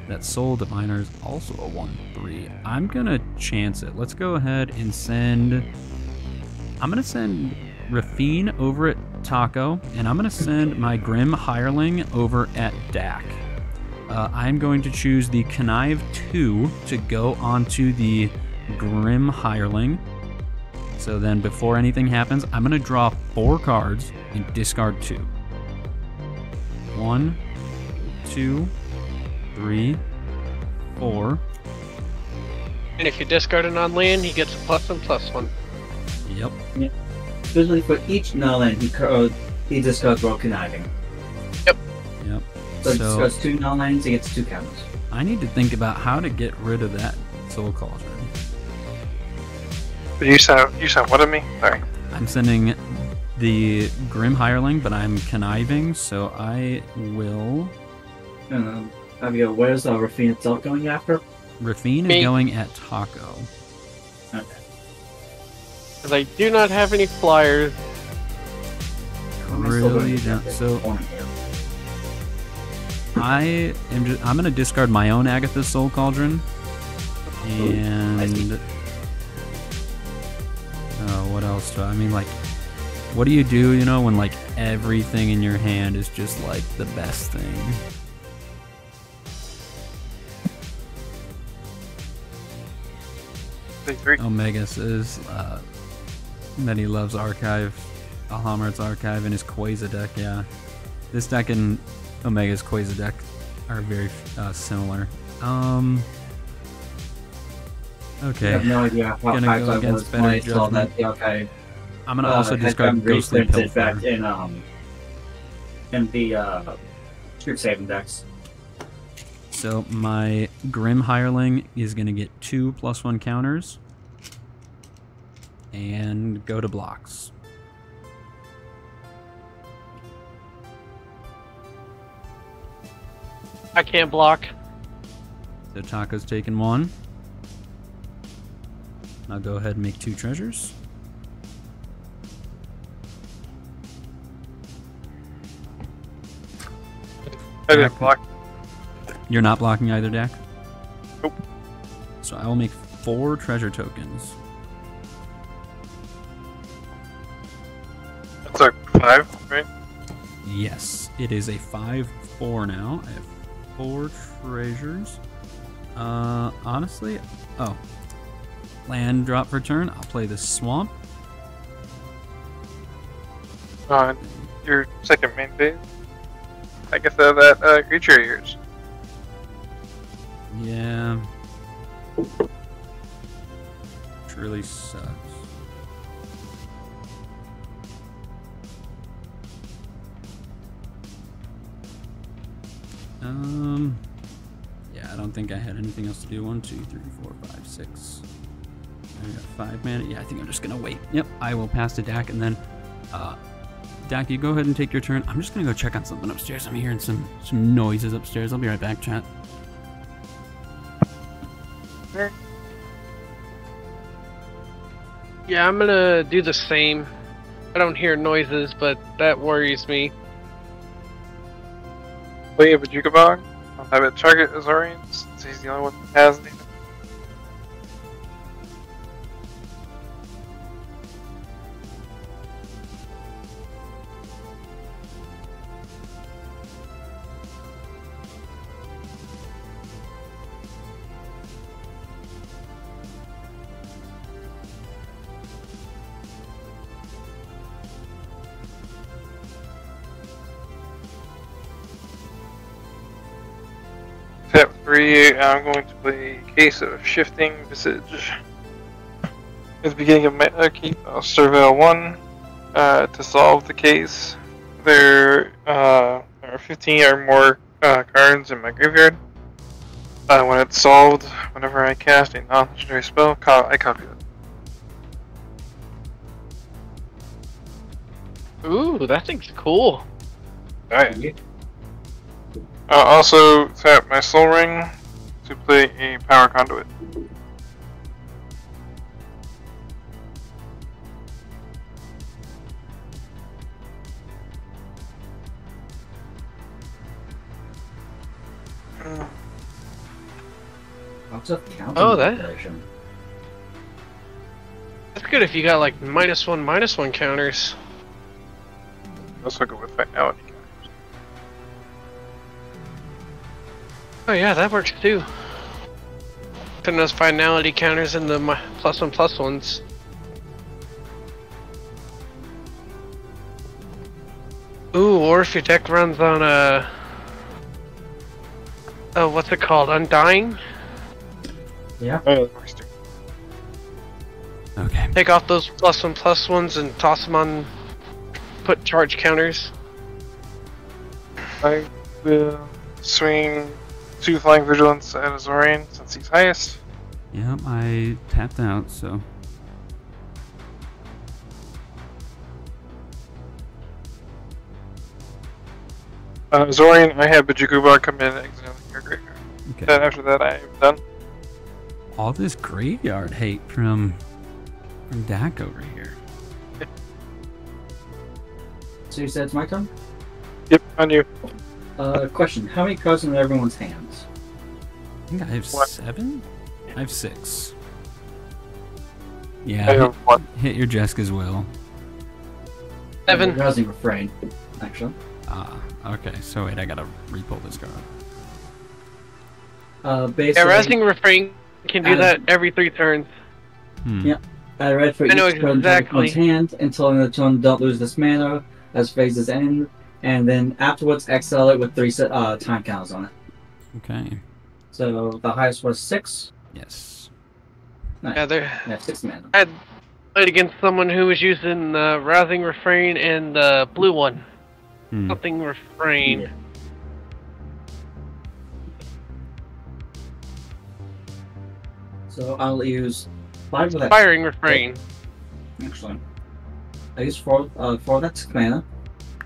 That Soul Diviner is also a 1/3. I'm gonna chance it. Let's go ahead and send. I'm gonna send Raffine over at Taco, and I'm gonna send my Grim Hireling over at Dak. I'm going to choose the Connive 2 to go onto the Grim Hireling. So then before anything happens, I'm gonna draw 4 cards and discard 2. 1, 2, 3, 4. And if you discard it on land, he gets a +1/+1. Yep. Usually for each null he discards Roll Conniving. Yep. So he discards 2 null lands, he gets 2 counters. I need to think about how to get rid of that Soul Cauldron. You sound what of me? Sorry. I'm sending the Grim Hireling, but I'm conniving, so I will. Abigail, where's Raffine itself going after? Raffine Me. is going at Taco. Okay. Because I do not have any flyers. Really don't. So I'm gonna discard my own Agatha's Soul Cauldron, and what else do I mean? Like, what do you do? You know, when like everything in your hand is just like the best thing. Omega says that he loves Archive, Alhammarit's Archive, and his Quasar deck. Yeah, this deck and Omega's Quasar deck are very similar. Okay. I have no idea how Gonna high go I against was better when I saw judgment. that okay. I'm gonna also discard Ghostly reprinted back Pilfer. in the Truth Saving decks. So my Grim Hireling is gonna get 2 +1 counters and go to blocks. I can't block. So Taco's taking 1. I'll go ahead and make 2 treasures. I didn't block. You're not blocking either deck? Nope. So I will make 4 treasure tokens. That's a 5, right? Yes, it is a 5/4 now. I have 4 treasures. Honestly, land drop for turn. I'll play the swamp. On your second main phase. I guess that creature of yours. Yeah. Which really sucks. Yeah, I don't think I had anything else to do. 1, 2, 3, 4, 5, 6. I got 5 mana. Yeah, I think I'm just gonna wait. Yep, I will pass to Dak, and then Dak, you go ahead and take your turn. I'm just gonna go check on something upstairs. I'm hearing some noises upstairs. I'll be right back, chat. Yeah, I'm gonna do the same. I don't hear noises, but that worries me. Play a Bajukabog. I'll have it target Azoreign since he's the only one that has the. Step 3, I'm going to play Case of Shifting Visage. At the beginning of my upkeep, I'll surveil 1 to solve the case. There are 15 or more cards in my graveyard. When it's solved, whenever I cast a non-legendary spell, I copy it. Ooh, that thing's cool. Alright. I'll also tap my Soul Ring to play a Power Conduit. Oh, that's good if you got like -1/-1 counters. Also go with Finality. Oh yeah, that works too. Putting those finality counters in the +1/+1s. Ooh, or if your deck runs on a... Oh, what's it called? Undying? Yeah. Oh, that works too. Okay. Take off those +1/+1s and toss them on... Put charge counters. I will swing 2 Flying Vigilance at Azoreign since he's highest. Yep, I tapped out, so. Azoreign, I have Bajukubog come in and exile your graveyard. Okay. Then after that, I am done. All this graveyard hate from Dak over here. So you said it's my turn? Yep, on you. Question. How many cards in everyone's hands? I think I have What? 7? I have 6. I Yeah, have 1. hit your Jesk as well. 7. Rousing Refrain, actually. Ah, okay. So wait, I gotta re-pull this card. Yeah, Basically, Rousing Refrain can do that every 3 turns. Yeah. I read for I know each card in exactly. everyone's hand until in the turn don't lose this mana as phases end, and then afterwards exile it with 3 time counters on it. Okay. So the highest was 6. Yes. Nice. Yeah, they're... Yeah, 6 mana. I played against someone who was using Rousing Refrain and the blue one. Something Refrain. Yeah. So I'll use 5 of that. Firing Refrain. Actually, I use 4 that 6 mana.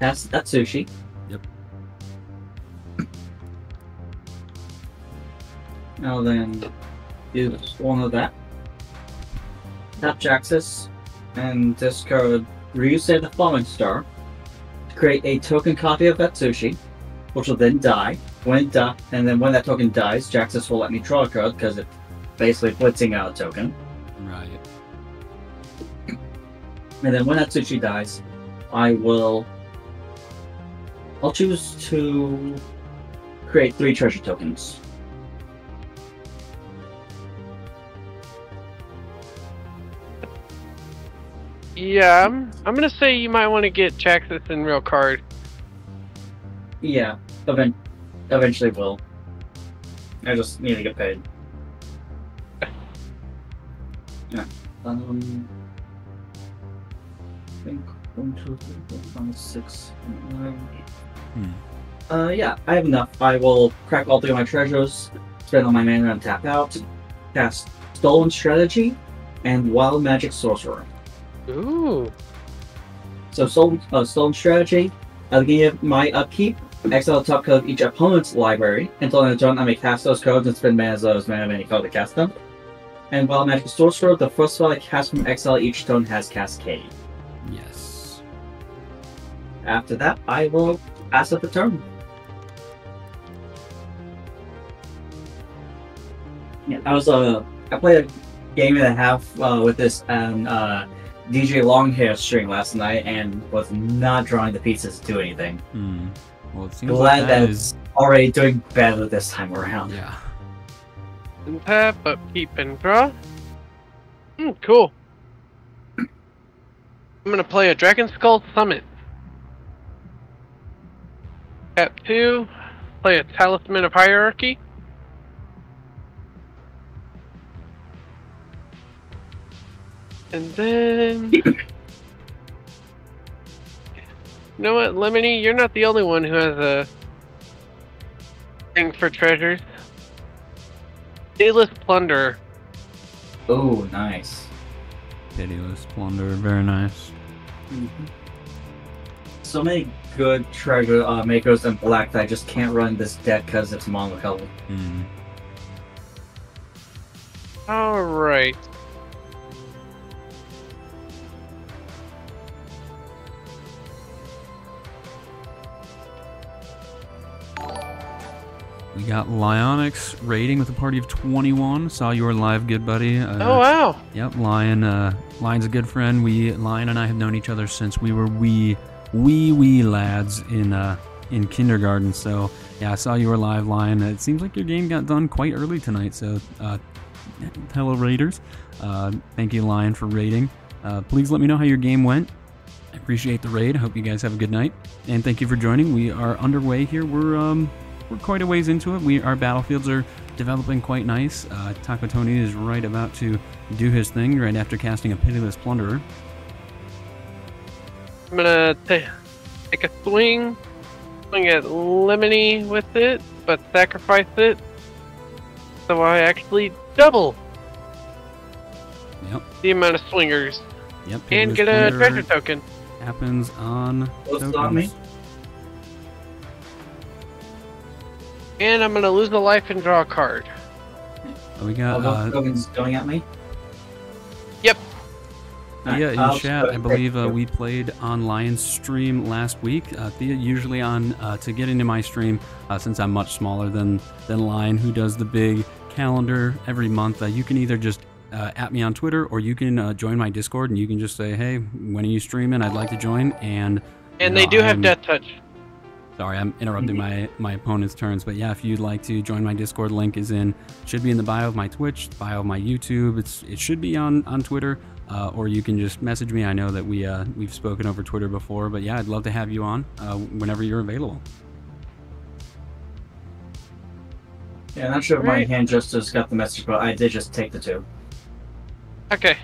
That's Atsushi. Yep. I'll then use 1 of that. Tap Jaxus and discard Ryusei the Falling Star to create a token copy of Atsushi, which will then die. When that token dies, Jaxus will let me draw a card because it's basically blitzing out a token. Right. And then when Atsushi dies, I'll choose to create 3 treasure tokens. Yeah, I'm gonna say you might want to get Jaxus in real card. Yeah, eventually will. I just need to get paid. Yeah. I think 1, 2, 3, 4, 5, 6, 9. Yeah, I have enough. I will crack all 3 of my treasures, spend all my mana and tap out, cast Stolen Strategy, and Wild Magic Sorcerer. Ooh. So Stone strategy. I'll give my upkeep. Exile the top code of each opponent's library. Until end of turn, I may cast those codes and spend mana as low as mana of any code to cast them. And while Magical Sorcerer, the first spell I cast from exile each turn has Cascade. Yes. After that, I will pass up the turn. Yeah, I played a game and a half with this and DJ Longhair string last night and was not drawing the pieces to do anything. Well, it seems Glad like that's already doing better this time around. Yeah. Tap, upkeep, and draw. Cool. I'm gonna play a Dragon Skull Summit. Tap 2, play a Talisman of Hierarchy. And then... You know what, Lemony? You're not the only one who has a thing for treasures. Pitiless Plunder. Oh, nice. Pitiless Plunder, very nice. So many good treasure makers in black that I just can't run this deck because it's monocolored. Alright. We got Lyonix raiding with a party of 21. Saw you were live, good buddy. Oh wow! Yep, Lion's a good friend. Lion and I have known each other since we were wee lads in kindergarten. So yeah, I saw you were live, Lion. It seems like your game got done quite early tonight. So hello raiders. Thank you, Lion, for raiding. Please let me know how your game went. I appreciate the raid. Hope you guys have a good night. And thank you for joining. We are underway here. We're quite a ways into it. Our battlefields are developing quite nice. Taco Tony is right about to do his thing right after casting a Pitiless Plunderer. I'm gonna take a swing at Lemony with it, but sacrifice it, so I actually double the amount of swingers. Yep. And get a treasure token. Happens on me. And I'm gonna lose a life and draw a card. We got tokens going at me. Yep. Thea in chat, I believe we played on Lion's stream last week. Thea usually on to get into my stream, since I'm much smaller than Lion, who does the big calendar every month. You can either just at me on Twitter, or you can join my Discord, and you can just say, "Hey, when are you streaming? I'd like to join." And they do have Death Touch. Sorry, I'm interrupting my opponent's turns, but yeah, if you'd like to join my Discord, link is should be in the bio of my Twitch, bio of my YouTube. It should be on Twitter, or you can just message me. I know that we've spoken over Twitter before, but yeah, I'd love to have you on whenever you're available. Yeah, I'm not sure if my hand just got the message, but I did just take the 2. Okay,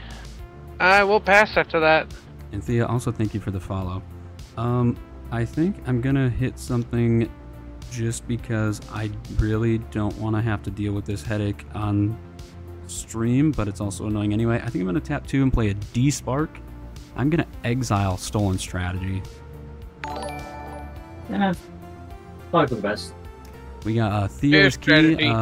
I will pass after that. And Thea, also thank you for the follow. I think I'm gonna hit something just because I really don't want to have to deal with this headache on stream, but it's also annoying anyway. I think I'm gonna tap 2 and play a D-Spark. I'm gonna exile Stolen Strategy. Yeah, probably for the best. We got Thea's Key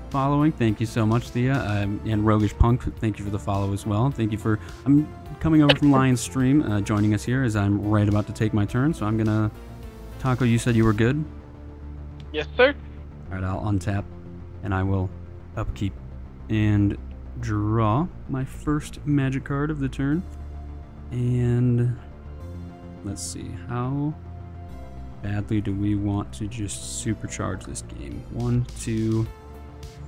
following. Thank you so much, Thea. And Roguish Punk, thank you for the follow as well. Thank you for... I'm coming over from Lion's stream, joining us here as I'm right about to take my turn, so I'm gonna... Taco, you said you were good? Yes, sir. Alright, I'll untap, and I will upkeep and draw my first magic card of the turn. And... let's see, how badly do we want to just supercharge this game? 1, 2...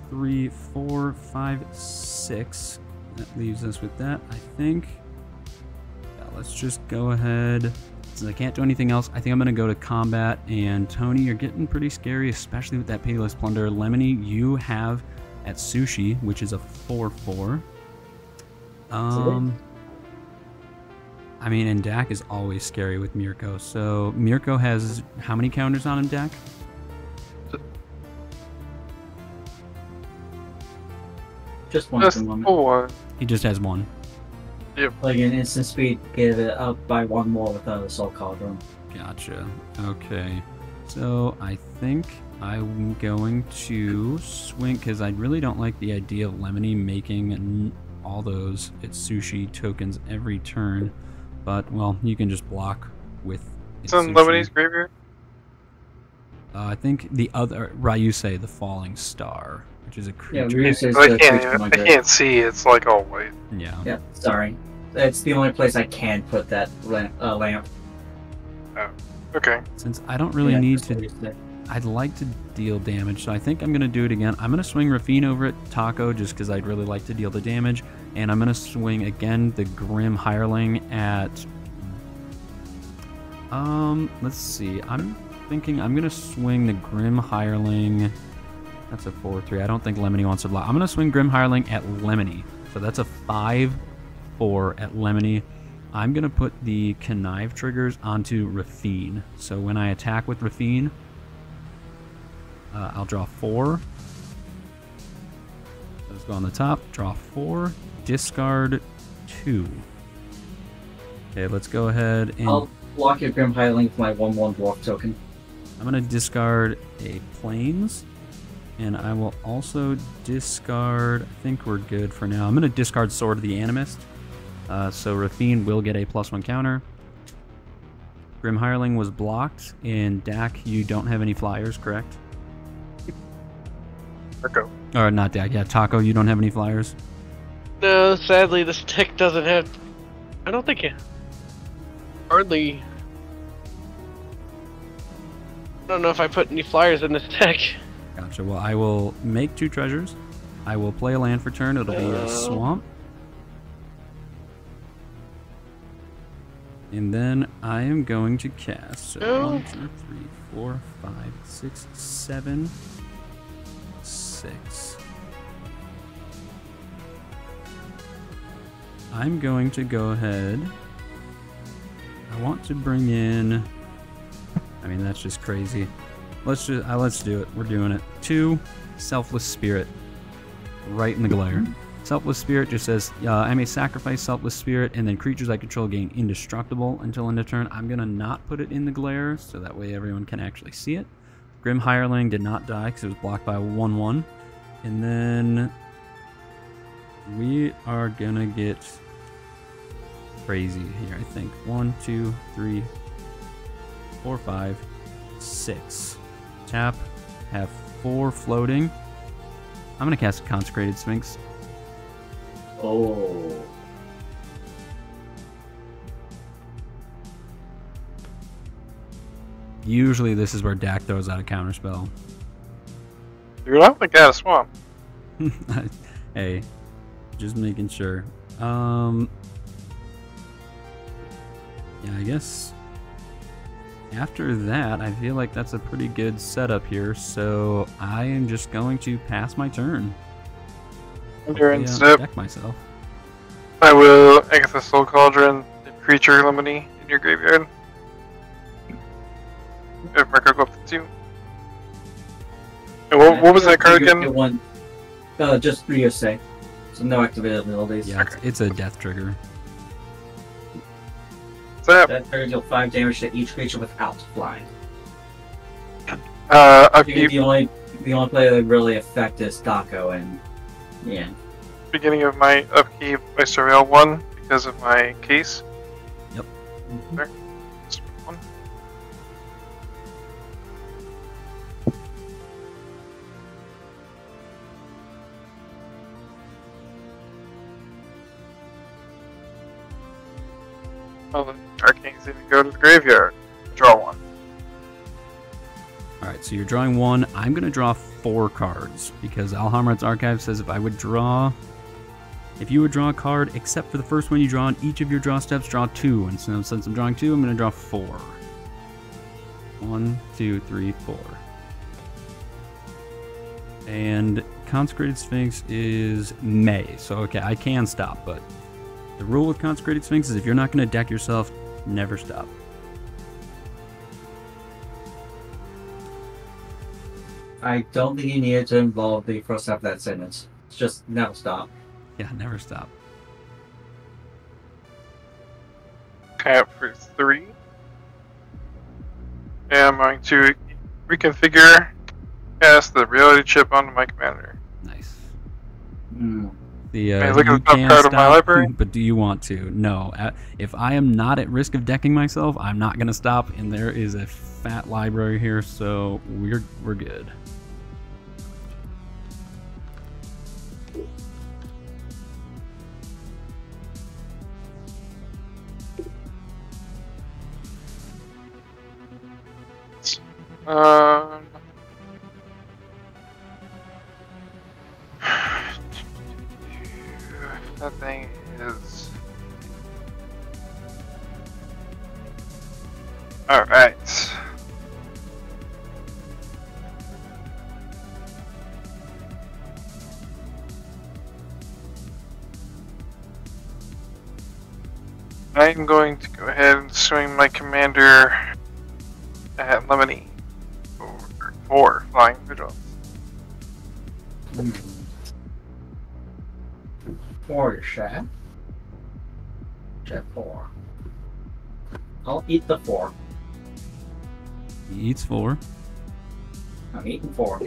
3, 4, 5, 6. That leaves us with that, I think. Yeah, let's just go ahead. Since I can't do anything else, I think I'm going to go to combat. And Tony, you're getting pretty scary, especially with that Pitiless Plunder. Lemony, you have Atsushi, which is a 4/4. I mean, and Dak is always scary with Mirko. So Mirko has how many counters on him, Dak? Just one. Just 4. He just has 1. Like an instant speed, get it up by one more with a Soul Cauldron. Gotcha. Okay. So I think I'm going to swing, because I really don't like the idea of Lemony making all those Atsushi tokens every turn. But, well, you can just block with It's on Atsushi. Lemonese graveyard. I think the other, Ryusei, the Falling Star, which is a Yeah, creature. Ryusei's I the creature can't. I can't see. It's like all white. Yeah. Yeah, sorry. It's the only place I can put that lamp. Okay. Since I don't really Yeah, need that's what to, you said. I'd like to deal damage, so I think I'm going to do it again. I'm going to swing Raffine over at Taco just because I'd really like to deal the damage. And I'm going to swing again the Grim Hireling at... let's see. I'm thinking I'm going to swing the Grim Hireling... That's a 4-3. I don't think Lemony wants to block. I'm going to swing Grim Hireling at Lemony. So that's a 5-4 at Lemony. I'm going to put the Connive triggers onto Raffine. So when I attack with Raffine, I'll draw 4. Let's go on the top. Draw 4. Discard 2. Okay, let's go ahead and... I'll block your Grim Hireling with my 1/1 dwarf token. I'm going to discard a Plains. And I will also discard... I think we're good for now. I'm going to discard Sword of the Animist. So Raffine will get a +1 counter. Grim Hireling was blocked. And Dak, you don't have any flyers, correct? Mirko. Or not Dak, yeah, Taco, you don't have any flyers? No, sadly, this deck doesn't have. I don't think it. Hardly. I don't know if I put any flyers in this deck. Gotcha. Well, I will make 2 treasures. I will play a land for turn. It'll be a swamp. And then I am going to cast. So No. 1, 2, 3, 4, 5, 6, 7, 6. I'm going to go ahead. I want to bring in. I mean, that's just crazy. Let's do it. We're doing it. 2 Selfless Spirit, right in the glare. Selfless Spirit just says, I may sacrifice Selfless Spirit, and then creatures I control gain indestructible until end of turn. I'm going to not put it in the glare, so that way everyone can actually see it. Grim Hireling did not die because it was blocked by a 1/1. And then we are going to get crazy here, I think. 1, 2, 3, 4, 5, 6. Tap, have 4 floating. I'm going to cast Consecrated Sphinx. Oh. Usually this is where Dak throws out a counterspell. You're not like out of swamp. Hey, just making sure. Yeah, I guess after that, I feel like that's a pretty good setup here, so I am just going to pass my turn. You're in Hopefully, step. deck myself. I will Agatha Soul Cauldron, the creature Lemony in your graveyard. If Mirko go up to 2. And what was that card Get again? one. Just Ryusei. So no activated abilities. Yeah, it's a death trigger. Zap. That triggers deal 5 damage to each creature without flying. Upkeep. The only player that really affect is Taco, and yeah. Beginning of my upkeep, I surveil 1 because of my case. Yep. There. Just 1. Oh, the Arcanes even go to the graveyard. Draw 1. Alright, so you're drawing 1. I'm going to draw 4 cards because Alhamrad's Archive says if you would draw a card, except for the first one you draw on each of your draw steps, draw 2. And so since I'm drawing 2, I'm going to draw 4. 1, 2, 3, 4. And Consecrated Sphinx is May. So, okay, I can stop, but the rule with Consecrated Sphinx is if you're not going to deck yourself, never stop. I don't think you needed to involve the first half of that sentence. It's just never stop. Yeah, never stop. tap for 3. And I'm going to reconfigure cast the reality chip onto my commander. Nice. Hmm. The May I look at you the top can card of my stop, library? but do you want to? No. If I am not at risk of decking myself, I'm not gonna stop. And there is a fat library here, so we're good. Um, that thing is all right. I'm going to go ahead and swing my commander at Lemony for 4 flying vigilance. Four, Chef. Chef 4. I'll eat the 4. He eats 4. I'm eating 4.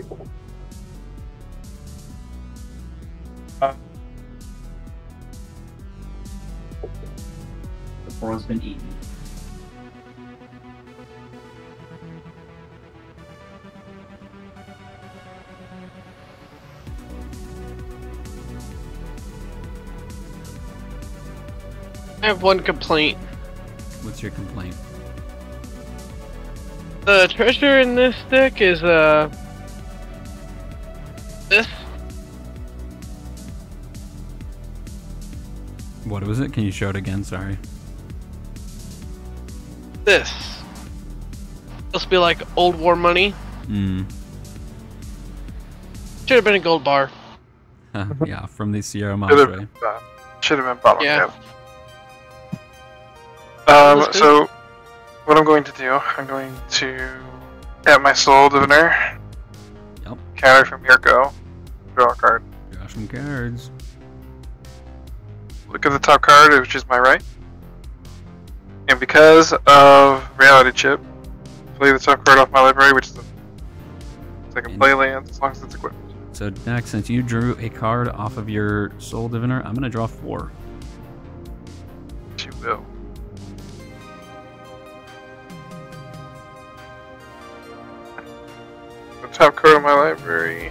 The 4 has been eaten. I have one complaint. What's your complaint? The treasure in this deck is this. What was it? Can you show it again? Sorry. This. Supposed to be like old war money. Hmm. Should have been a gold bar. Yeah, from the Sierra Should Madre. have been bottom. Yeah. Yeah. So what I'm going to do, I'm going to tap my Soul Diviner. Yep. Counter from Mirko. Draw a card. Draw some cards. Look at the top card, which is my right. And because of Reality Chip, play the top card off my library, which is so I can play lands as long as it's equipped. So, Dax, since you drew a card off of your Soul Diviner, I'm going to draw 4. You will. The top card of my library.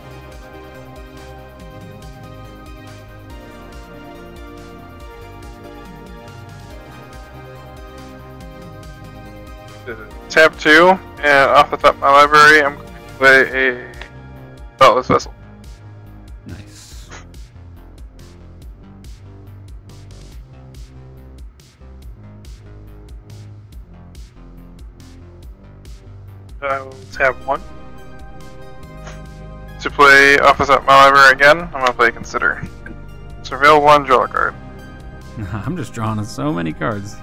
Tap 2, and off the top of my library, I'm going to play a Thoughtless Vessel. Nice. I will tap 1. To play off the top of my library again, I'm going to play Consider. Surveil 1, draw a card. I'm just drawing so many cards.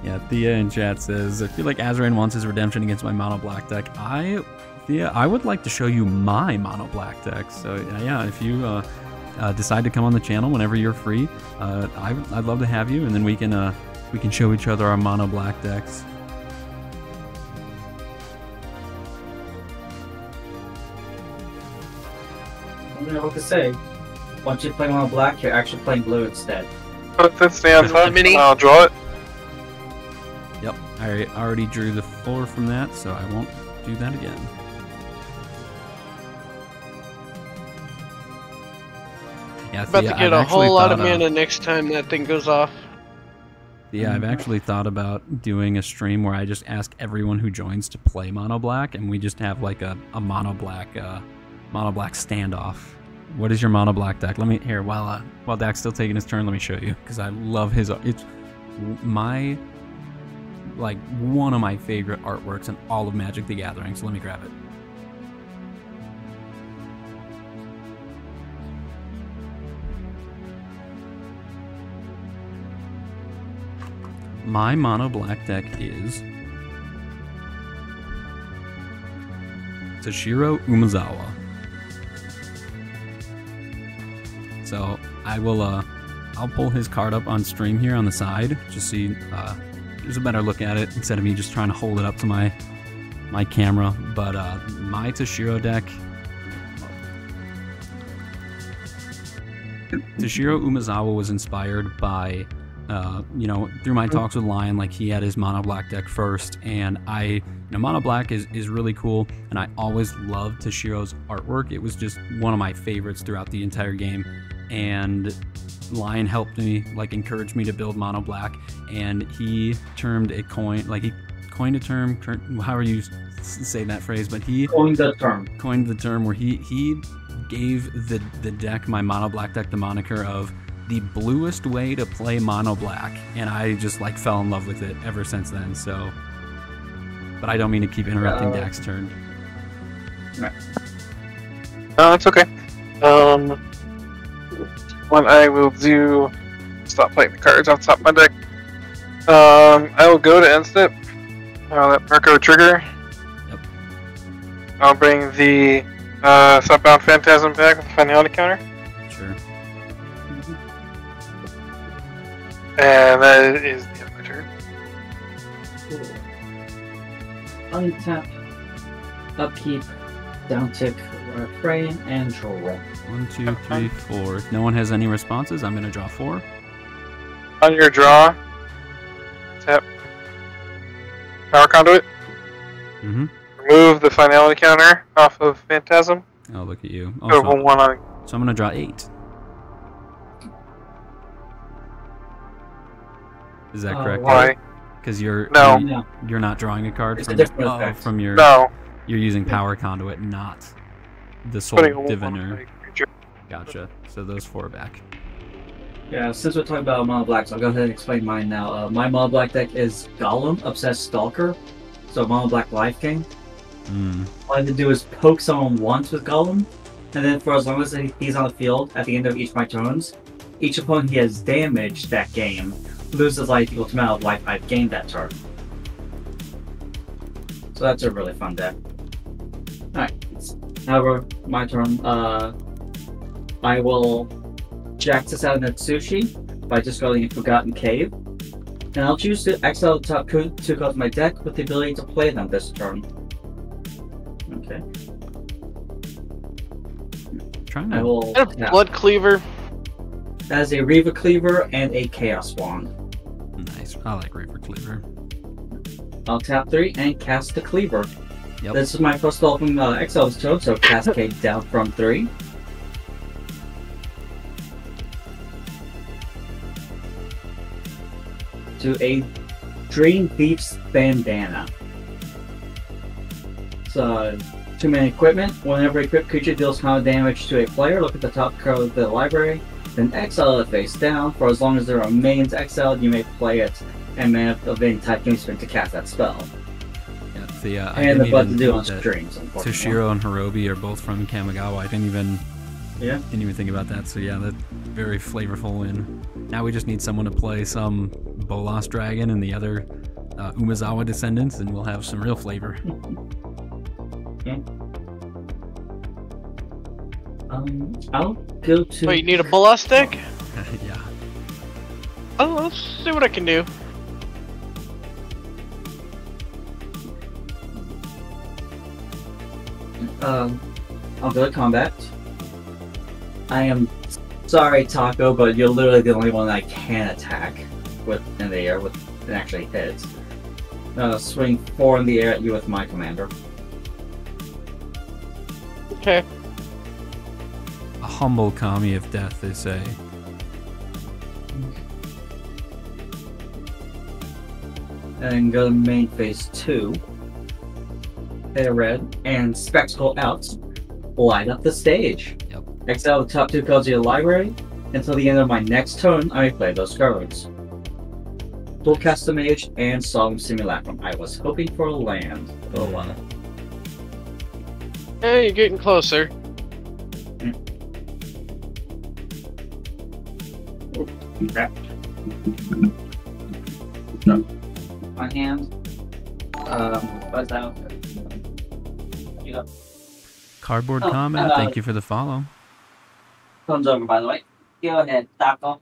Yeah, Thea in chat says, I feel like Azoreign wants his redemption against my mono black deck. Thea, I would like to show you my mono black deck. So yeah, if you decide to come on the channel whenever you're free, I'd love to have you, and then we can show each other our mono black decks. I don't know what to say. Once you play mono black, you're actually playing blue instead. Put that stand The on, mini? I'll draw it. Yep, I already drew the 4 from that, so I won't do that again. Yeah, About Thea, to get I've a actually whole lot of thought, mana next time that thing goes off. Yeah, I've actually thought about doing a stream where I just ask everyone who joins to play mono black, and we just have like a mono black standoff. What is your mono black deck? Let me here while Dak's still taking his turn. Let me show you because I love his. It's my one of my favorite artworks in all of Magic the Gathering. So let me grab it. My mono black deck is Toshiro Umezawa. So I'll I'll pull his card up on stream here on the side, just so you, there's a better look at it instead of me just trying to hold it up to my camera. But my Toshiro deck, Toshiro Umezawa was inspired by, you know, through my talks with Lion, like he had his mono black deck first, and you know, mono black is really cool, and I always loved Toshiro's artwork. It was just one of my favorites throughout the entire game, and Lion helped me, like encouraged me to build mono black, and he termed a coin, like he coined a term, however you say that phrase, but he coined the term where he gave the deck, my mono black deck, the moniker of the bluest way to play mono black, and I just like fell in love with it ever since then. So, but I don't mean to keep interrupting Dak's turn. Right. It's okay. What I will do, stop playing the cards off the top of my deck. I will go to end step. I'll let Mirko trigger. Yep. I'll bring the Southbound Phantasm back with the finality counter. Sure. And that is the end of my turn. Untap, upkeep, downtick, refrain, and draw. 1, 2, 3, 4. If no one has any responses, I'm going to draw 4. On your draw, tap Power Conduit. Mm-hmm. Remove the finality counter off of Phantasm. Oh, look at you. Go for 1 on. So I'm going to draw 8. Is that correct? Why? Because you're not drawing a card from your. No. You're using Power Conduit, not the Soul Diviner. Gotcha. So those 4 are back. Yeah, since we're talking about mono blacks, I'll go ahead and explain mine now. My mono black deck is Golem, Obsessed Stalker, so mono black life gain. All I have to do is poke someone once with Golem, and then for as long as he's on the field, at the end of each of my turns, each opponent he has damaged that game loses life equal to the amount of life I've gained that turn. So that's a really fun deck. Alright, however, my turn. I will jack this out in Atsushi by discarding a Forgotten Cave, and I'll choose to exile the top 2 cards of my deck with the ability to play them this turn. Okay. I will Blood Cleaver. That is a Reaver Cleaver and a Chaos Wand. Nice. I like Reaver Cleaver. I'll tap 3 and cast the Cleaver. Yep. This is my first spell from Exile's turn, so Cascade down from 3. To a Dream Thief's Bandana. So, 2-mana equipment. Whenever a equipped creature deals counter damage to a player, look at the top card of the library, then exile it face down. For as long as there remains exiled, you may play it, and mana of any type can be spent to cast that spell. Yeah, and the button to do on streams. Toshiro and Hirobi are both from Kamigawa. I didn't even think about that. So yeah, that's very flavorful win. Now we just need someone to play some Bolas Dragon and the other Umezawa descendants, and we'll have some real flavor. I'll go to. Oh, you need a Bolas deck? Yeah. Oh, let's see what I can do. I'll go to combat. I am sorry, Taco, but you're literally the only one I can attack with in the air with and actually hits. Swing 4 in the air at you with my commander. Okay. A humble kami of death, they say. And go to main phase 2. Pay a red and spectacle out. Light up the stage. Yep. Exile the top 2 cards of your library. Until the end of my next turn, I may play those cards. Dual cast the mage and Solemn Simulacrum. I was hoping for a land. Oh wow. Hey, you're getting closer. My hand. What's that? Yep. Cardboard comment, thank you for the follow. Phone's over, by the way. Go ahead, Taco.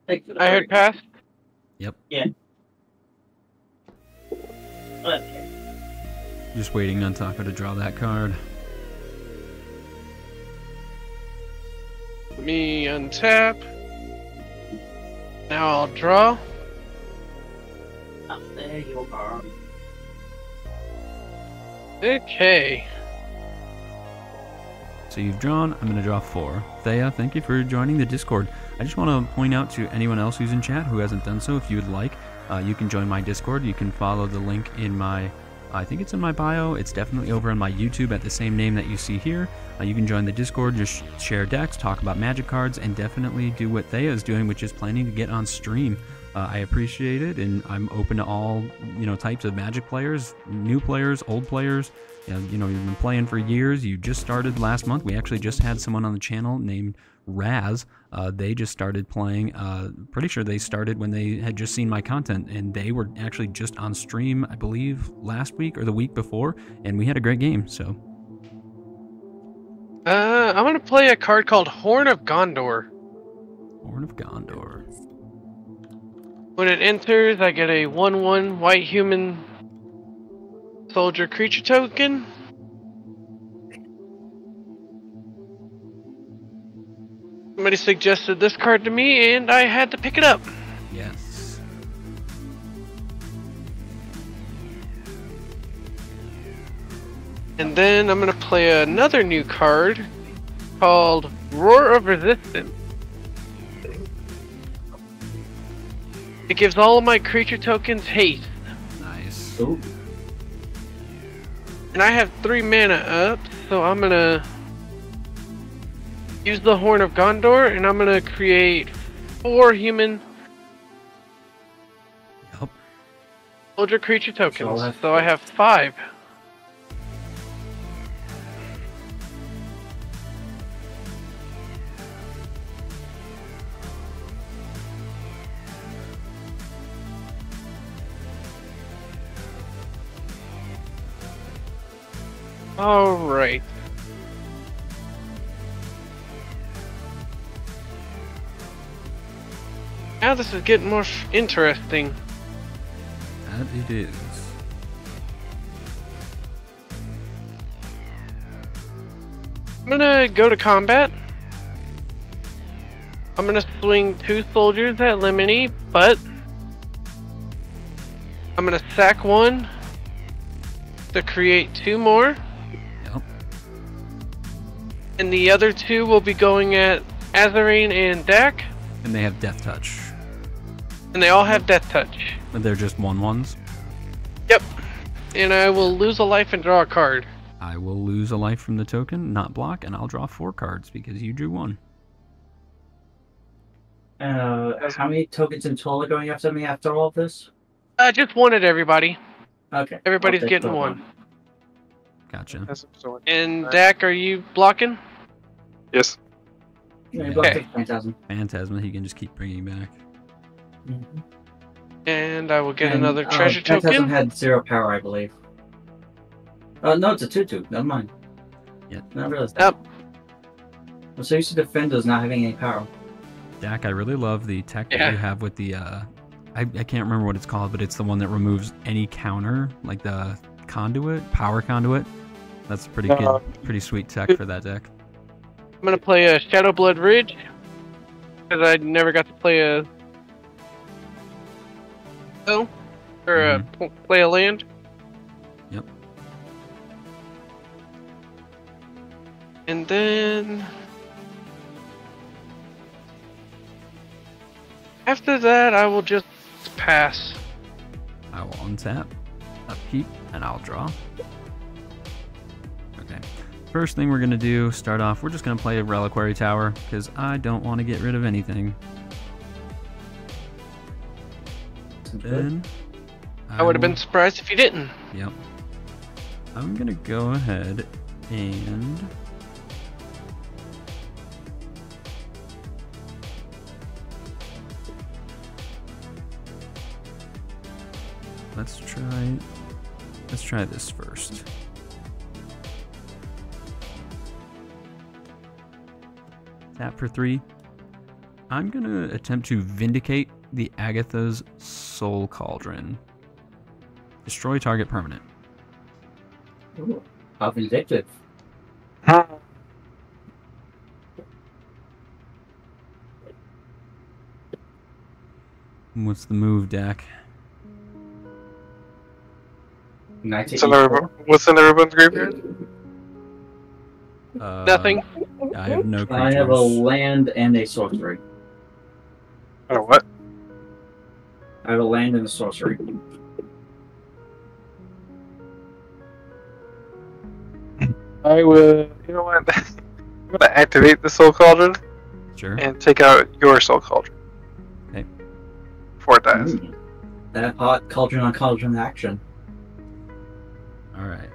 I heard pass. Yep. Yeah. Okay. Just waiting on Taco to draw that card. Let me untap. Now I'll draw. Oh, there you are. Okay. So you've drawn, I'm going to draw 4. Thea, thank you for joining the Discord. I just want to point out to anyone else who's in chat who hasn't done so, if you would like, you can join my Discord. You can follow the link in my, I think it's in my bio. It's definitely over on my YouTube at the same name that you see here. You can join the Discord, just share decks, talk about Magic cards, and definitely do what Thea is doing, which is planning to get on stream. I appreciate it, and I'm open to all types of Magic players, new players, old players. You've been playing for years. You just started last month. We actually just had someone on the channel named Raz. They just started playing. Pretty sure they started when they had just seen my content, and they were actually just on stream, I believe, last week or the week before, and we had a great game. So, I'm gonna play a card called Horn of Gondor. Horn of Gondor. When it enters, I get a 1/1 white human soldier creature token. Somebody suggested this card to me, and I had to pick it up. Yes. And then I'm gonna play another new card called Roar of Resistance. It gives all of my creature tokens haste. Nice. Ooh. And I have 3 mana up, so I'm gonna use the Horn of Gondor, and I'm gonna create 4 human Yep. soldier creature tokens. So I have 5. Alright. Now this is getting more interesting. That it is. I'm gonna go to combat. I'm gonna swing 2 soldiers at Lemony, but I'm gonna sack 1 to create 2 more. Yep. And the other 2 will be going at Azoreign and Dak. And they have Death Touch. And they all have Death Touch. But they're just 1/1s. Yep. And I will lose a life and draw a card. I will lose a life from the token, not block, and I'll draw 4 cards because you drew 1. How many tokens in total are going after me after all of this? Just 1 at everybody. Okay. Everybody's I'll take getting the 1. Gotcha. That's so And Dak, are you blocking? Yes. Yeah, Okay. Phantasm. Phantasma, he can just keep bringing back. Mm-hmm. And I will get another treasure Phantasm token. had 0 power, I believe. No, it's a 2/2. Never mind. Yeah. Not realized that. Yep. I'm so used to defenders not having any power. Dak, I really love the tech that Yeah. you have with the, I can't remember what it's called, but it's the one that removes any counter, like the conduit, power conduit. That's pretty good, pretty sweet tech for that deck. I'm gonna play a Shadowblood Ridge because I never got to play a play a land. Yep. And then after that, I will just pass. I will untap, upkeep, and I'll draw. Okay. First thing we're going to do, start off, we're just going to play a Reliquary Tower, because I don't want to get rid of anything. Then I would have been surprised if you didn't. Yep. I'm going to go ahead and... Let's try this first. Tap for 3. I'm going to attempt to vindicate the Agatha's Soul Cauldron. Destroy target permanent. Ooh, how vindictive. What's the move, Dak? What's in everyone's graveyard? Nothing. I have no creatures. I have a land and a sorcery. Oh, what? I have a land and a sorcery. I will. You know what? I'm gonna activate the Soul Cauldron Sure. and take out your Soul Cauldron. Okay. Before it dies. That hot cauldron on cauldron action. Alright.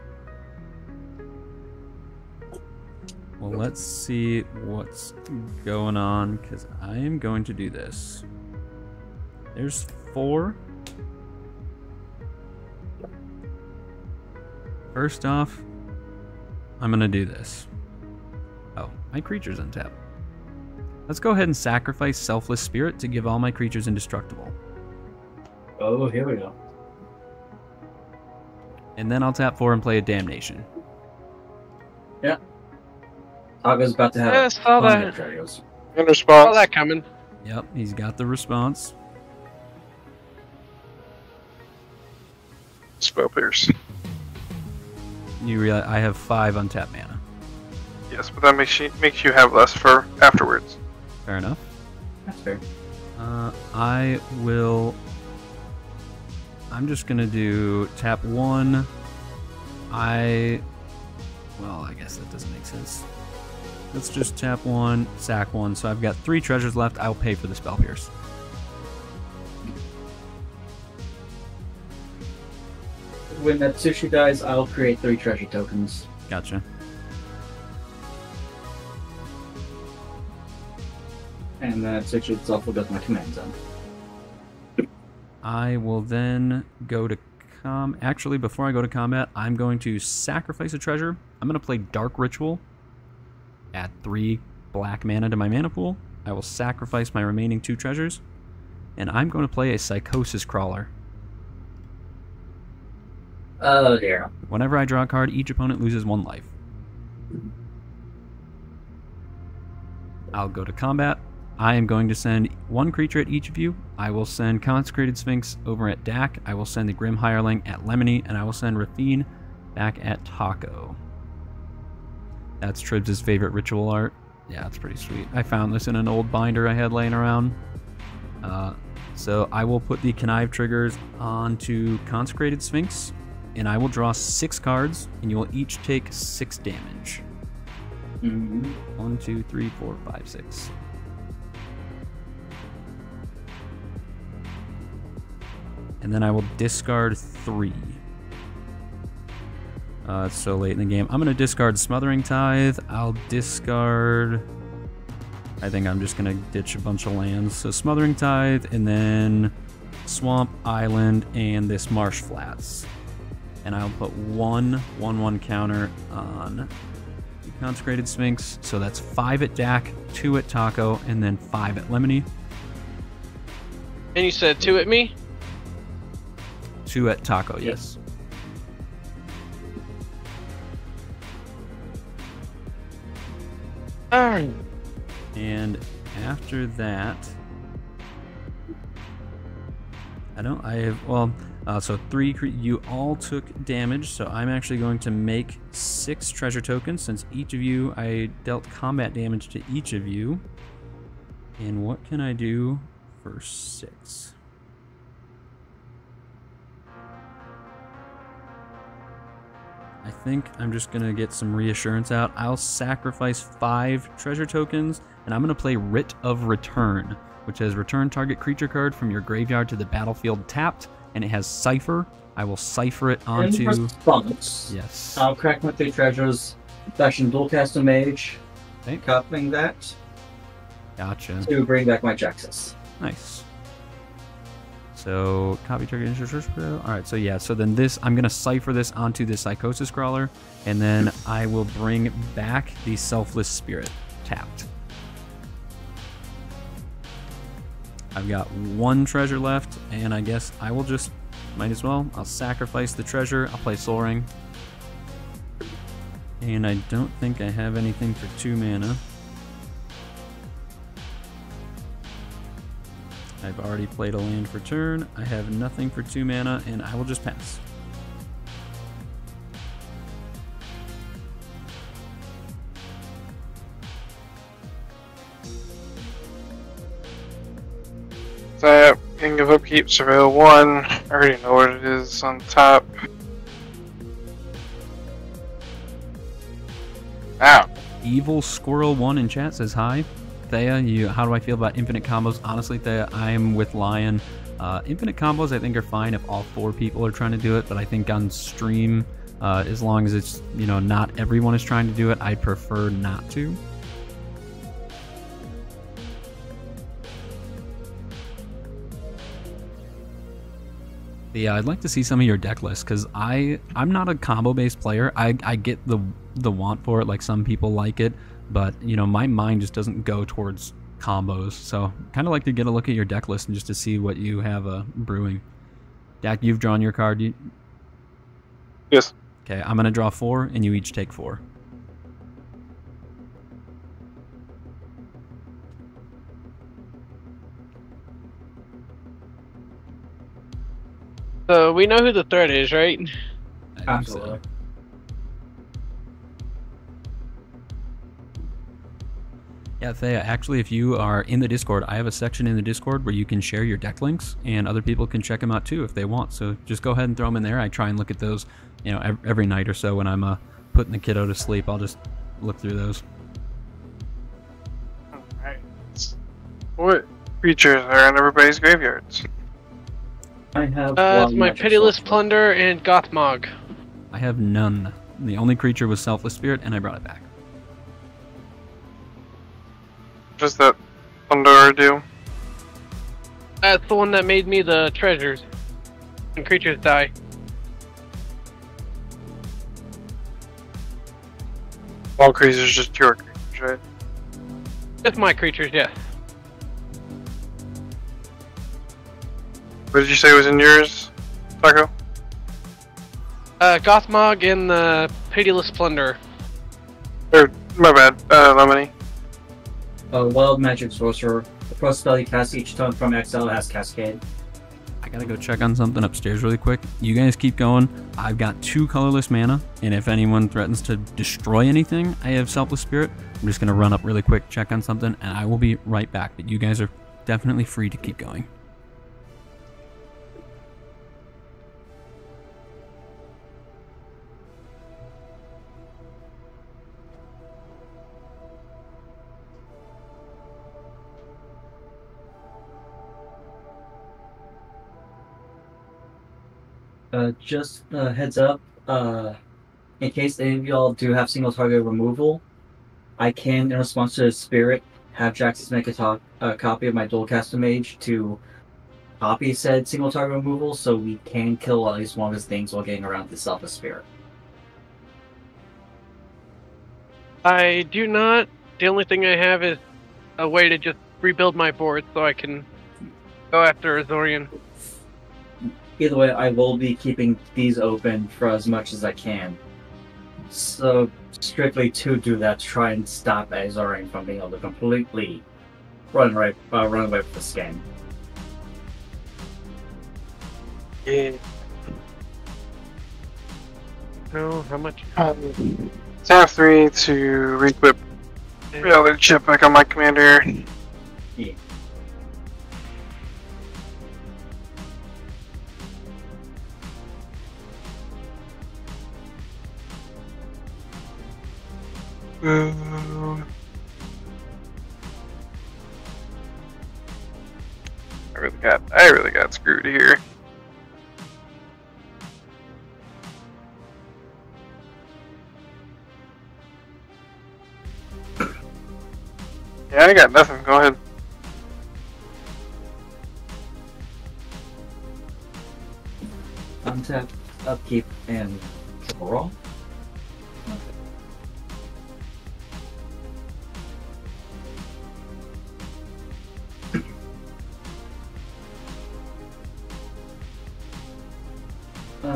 Well, let's see what's going on, because I am going to do this. There's 4. First off, I'm going to do this. Oh, my creature's untapped. Let's go ahead and sacrifice Selfless Spirit to give all my creatures indestructible. Oh, here we go. And then I'll tap 4 and play a Damnation. Yeah. Taga's about to have Yeah, saw that. In response. Saw that coming. Yep, he's got the response. Spell Pierce. You realize I have 5 untapped mana. Yes, but that makes you have less for afterwards. Fair enough. That's fair. I'm just gonna do tap 1. I guess that doesn't make sense. Let's just tap 1, sack 1. So I've got 3 treasures left. I'll pay for the Spell Pierce. When Atsushi dies, I'll create 3 treasure tokens. Gotcha. And then Atsushi itself will go to my command zone. I will then go to actually, before I go to combat, I'm going to sacrifice a treasure. I'm going to play Dark Ritual. Add 3 black mana to my mana pool. I will sacrifice my remaining 2 treasures. And I'm going to play a Psychosis Crawler. Oh dear. Whenever I draw a card, each opponent loses 1 life. I'll go to combat. I am going to send 1 creature at each of you. I will send Consecrated Sphinx over at Dak. I will send the Grim Hireling at Lemony, and I will send Raffine back at Taco. That's Tribs' favorite ritual art. Yeah, it's pretty sweet. I found this in an old binder I had laying around. So I will put the Connive triggers onto Consecrated Sphinx, and I will draw 6 cards, and you will each take 6 damage. 1, 2, 3, 4, 5, 6. And then I will discard 3. It's so late in the game. I'm going to discard Smothering Tithe. I'll discard... I think I'm just going to ditch a bunch of lands. So Smothering Tithe, and then Swamp, Island, and this Marsh Flats. And I'll put 1/1/1 counter on the Consecrated Sphinx. So that's 5 at Dak, 2 at Taco, and then 5 at Lemony. And you said 2 at me? 2 at Taco, yes. Alright. And after that, so 3, you all took damage, so I'm actually going to make 6 treasure tokens, since each of you, I dealt combat damage to each of you. And what can I do for 6? I think I'm just going to get some reassurance out. I'll sacrifice 5 treasure tokens, and I'm going to play Writ of Return, which has return target creature card from your graveyard to the battlefield tapped, and it has Cipher. I will Cipher it onto... In response, yes. I'll crack my 3 treasures, fashion dual cast a mage, Okay. copying that Gotcha. to bring back my Jaxus. Nice. So, copy target. Alright, so yeah, so then this, I'm going to Cipher this onto the Psychosis Crawler, and then I will bring back the Selfless Spirit tapped. I've got one treasure left, and I guess I will just, might as well, I'll sacrifice the treasure, I'll play Soul Ring. And I don't think I have anything for 2 mana. I've already played a land for turn, I have nothing for 2 mana, and I will just pass. So, King of Upkeep, Surveil 1. I already know what it is on top. Ow. Evil Squirrel 1 in chat says hi. Thea, how do I feel about infinite combos? Honestly, Thea, I'm with Lion. Infinite combos I think are fine if all 4 people are trying to do it, but I think on stream, as long as it's, you know, not everyone is trying to do it, I'd prefer not to. Yeah, I'd like to see some of your deck lists, because I'm not a combo-based player. I get the want for it, like some people like it, but, you know, my mind just doesn't go towards combos, so kind of like to get a look at your deck list and just to see what you have brewing. Dak, you've drawn your card? Yes. Okay, I'm going to draw 4, and you each take 4. So we know who the threat is, right? I think Absolutely. so. Yeah, Thea, actually, if you are in the Discord, I have a section in the Discord where you can share your deck links, and other people can check them out too if they want. So just go ahead and throw them in there. I try and look at those, you know, every night or so when I'm putting the kiddo to sleep. I'll just look through those. Alright. What creatures are in everybody's graveyards? I have It's one my magic Pitiless sorcerer. Plunder and Gothmog. I have none. The only creature was Selfless Spirit, and I brought it back. What does that Thunder do? That's the one that made me the treasures. And creatures die. All creatures, just your creatures, right? Just my creatures, yes. What did you say was in yours, Taco? Gothmog and the Pitiless Plunder. Or, my bad, Lemony. Wild magic sorcerer. The pro spell you cast each time from exile has Cascade. I gotta go check on something upstairs really quick. You guys keep going. I've got 2 colorless mana, and if anyone threatens to destroy anything, I have Selfless Spirit. I'm just gonna run up really quick, check on something, and I will be right back. But you guys are definitely free to keep going. Just heads up, in case any of y'all do have single target removal, I can, in response to the spirit, have Jaxus make a copy of my Dualcaster Mage to copy said single target removal, so we can kill at least one of his things while getting around the Selfless Spirit. I do not. The only thing I have is a way to just rebuild my board so I can go after Azoreign. Either way, I will be keeping these open for as much as I can. So, strictly to do that, to try and stop Azoreign from being able to completely run away with this game. Yeah. No, how much? Tap 3 to re-equip the other chip back on my commander. Yeah. I really got screwed here. Yeah, I got nothing. Go ahead. Untap, upkeep, and draw.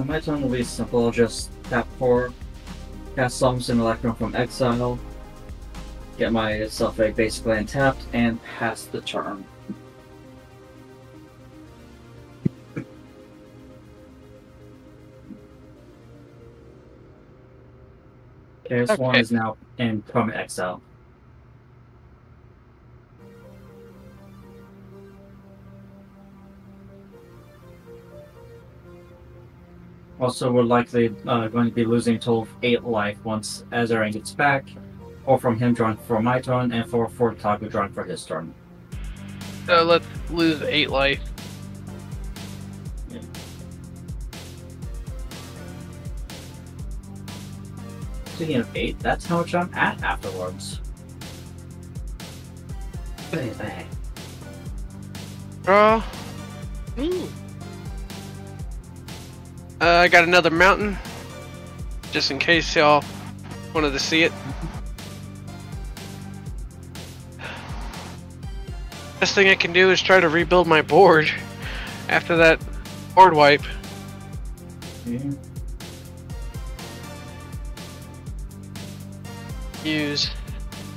My turn will be simple. I'll just tap 4, cast Summons an Electron from Exile, get myself a basic land tapped, and pass the turn. Chaos One is now in permanent exile. Also, we're likely going to be losing a total of 8 life once Azoreign gets back, or from him drawing for my turn, and for Taco drawing for his turn. So let's lose 8 life. Yeah. Speaking of 8, that's how much I'm at afterwards. Bang. Draw. I got another mountain, just in case y'all wanted to see it. Best thing I can do is try to rebuild my board after that board wipe. Yeah. Use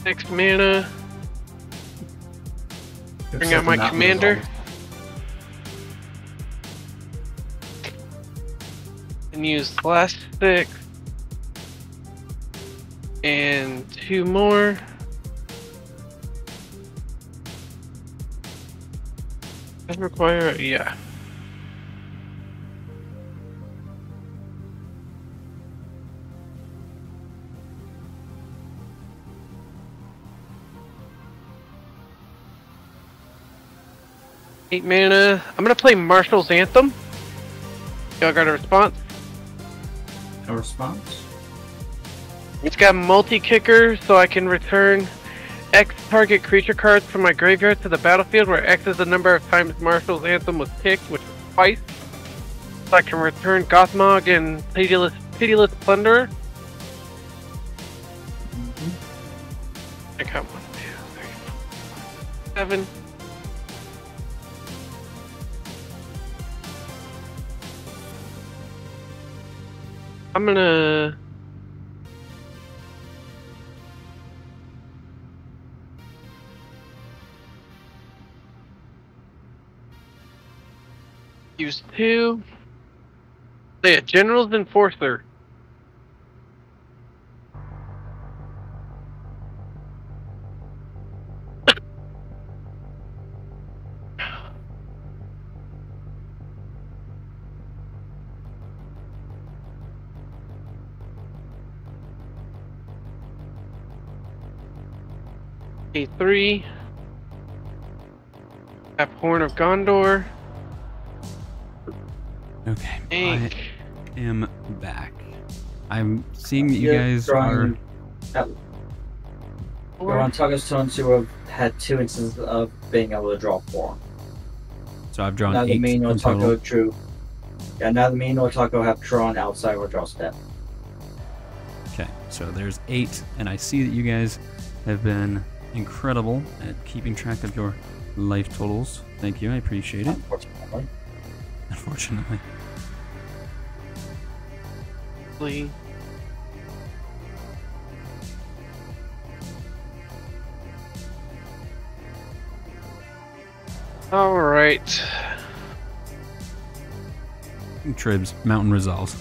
6 mana. Bring out my commander. And use the last 6. And 2 more. Does require, yeah. Eight mana. I'm gonna play Marshall's Anthem. Y'all got a response? A response? It's got multi-kicker, so I can return X target creature cards from my graveyard to the battlefield, where X is the number of times Marshall's Anthem was picked, which is twice. So I can return Gothmog and Pitiless Plunderer. I got 1, 2, 3, 4, 7. I'm gonna use 2. So yeah, General's Enforcer. A3. Tap Horn of Gondor. Okay, Ink. I am back. I'm seeing that you guys are... We're on Taco's turn to have had 2 instances of being able to draw 4. So I've drawn Now 8 the main in or Taco total. drew. Yeah, now the main or Taco have drawn outside or draw step. Okay, so there's 8, and I see that you guys have been incredible at keeping track of your life totals. Thank you, I appreciate it. Unfortunately. Alright. Tribs, mountain resolves.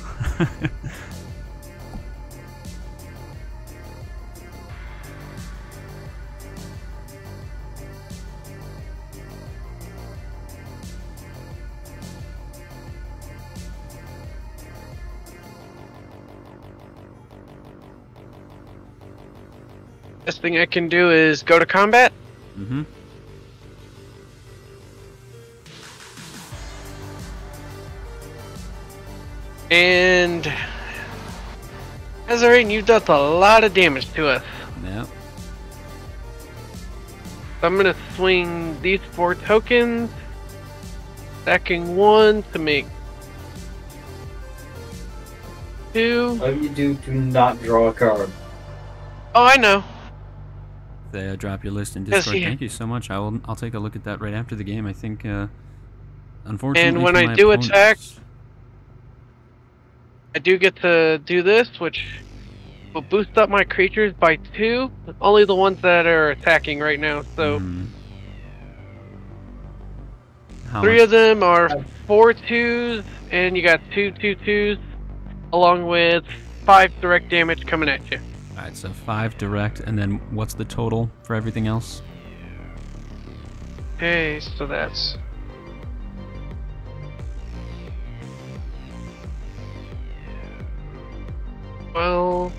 Best thing I can do is go to combat. Mm-hmm. And Azoreign, you've done a lot of damage to us. Yep. So I'm gonna swing these 4 tokens, stacking 1 to make 2. Whatever you do, do not draw a card. Oh, I know. They drop your list in Yes, Discord. yeah. Thank you so much. I'll take a look at that right after the game. I think, unfortunately, And when for I my do opponents- attack, I do get to do this, which will boost up my creatures by 2. Only the ones that are attacking right now. So How 3 much? of them are 4 2s, and you got 2 2/2s, along with 5 direct damage coming at you. Alright, so 5 direct, and then what's the total for everything else? Okay, so that's... Well...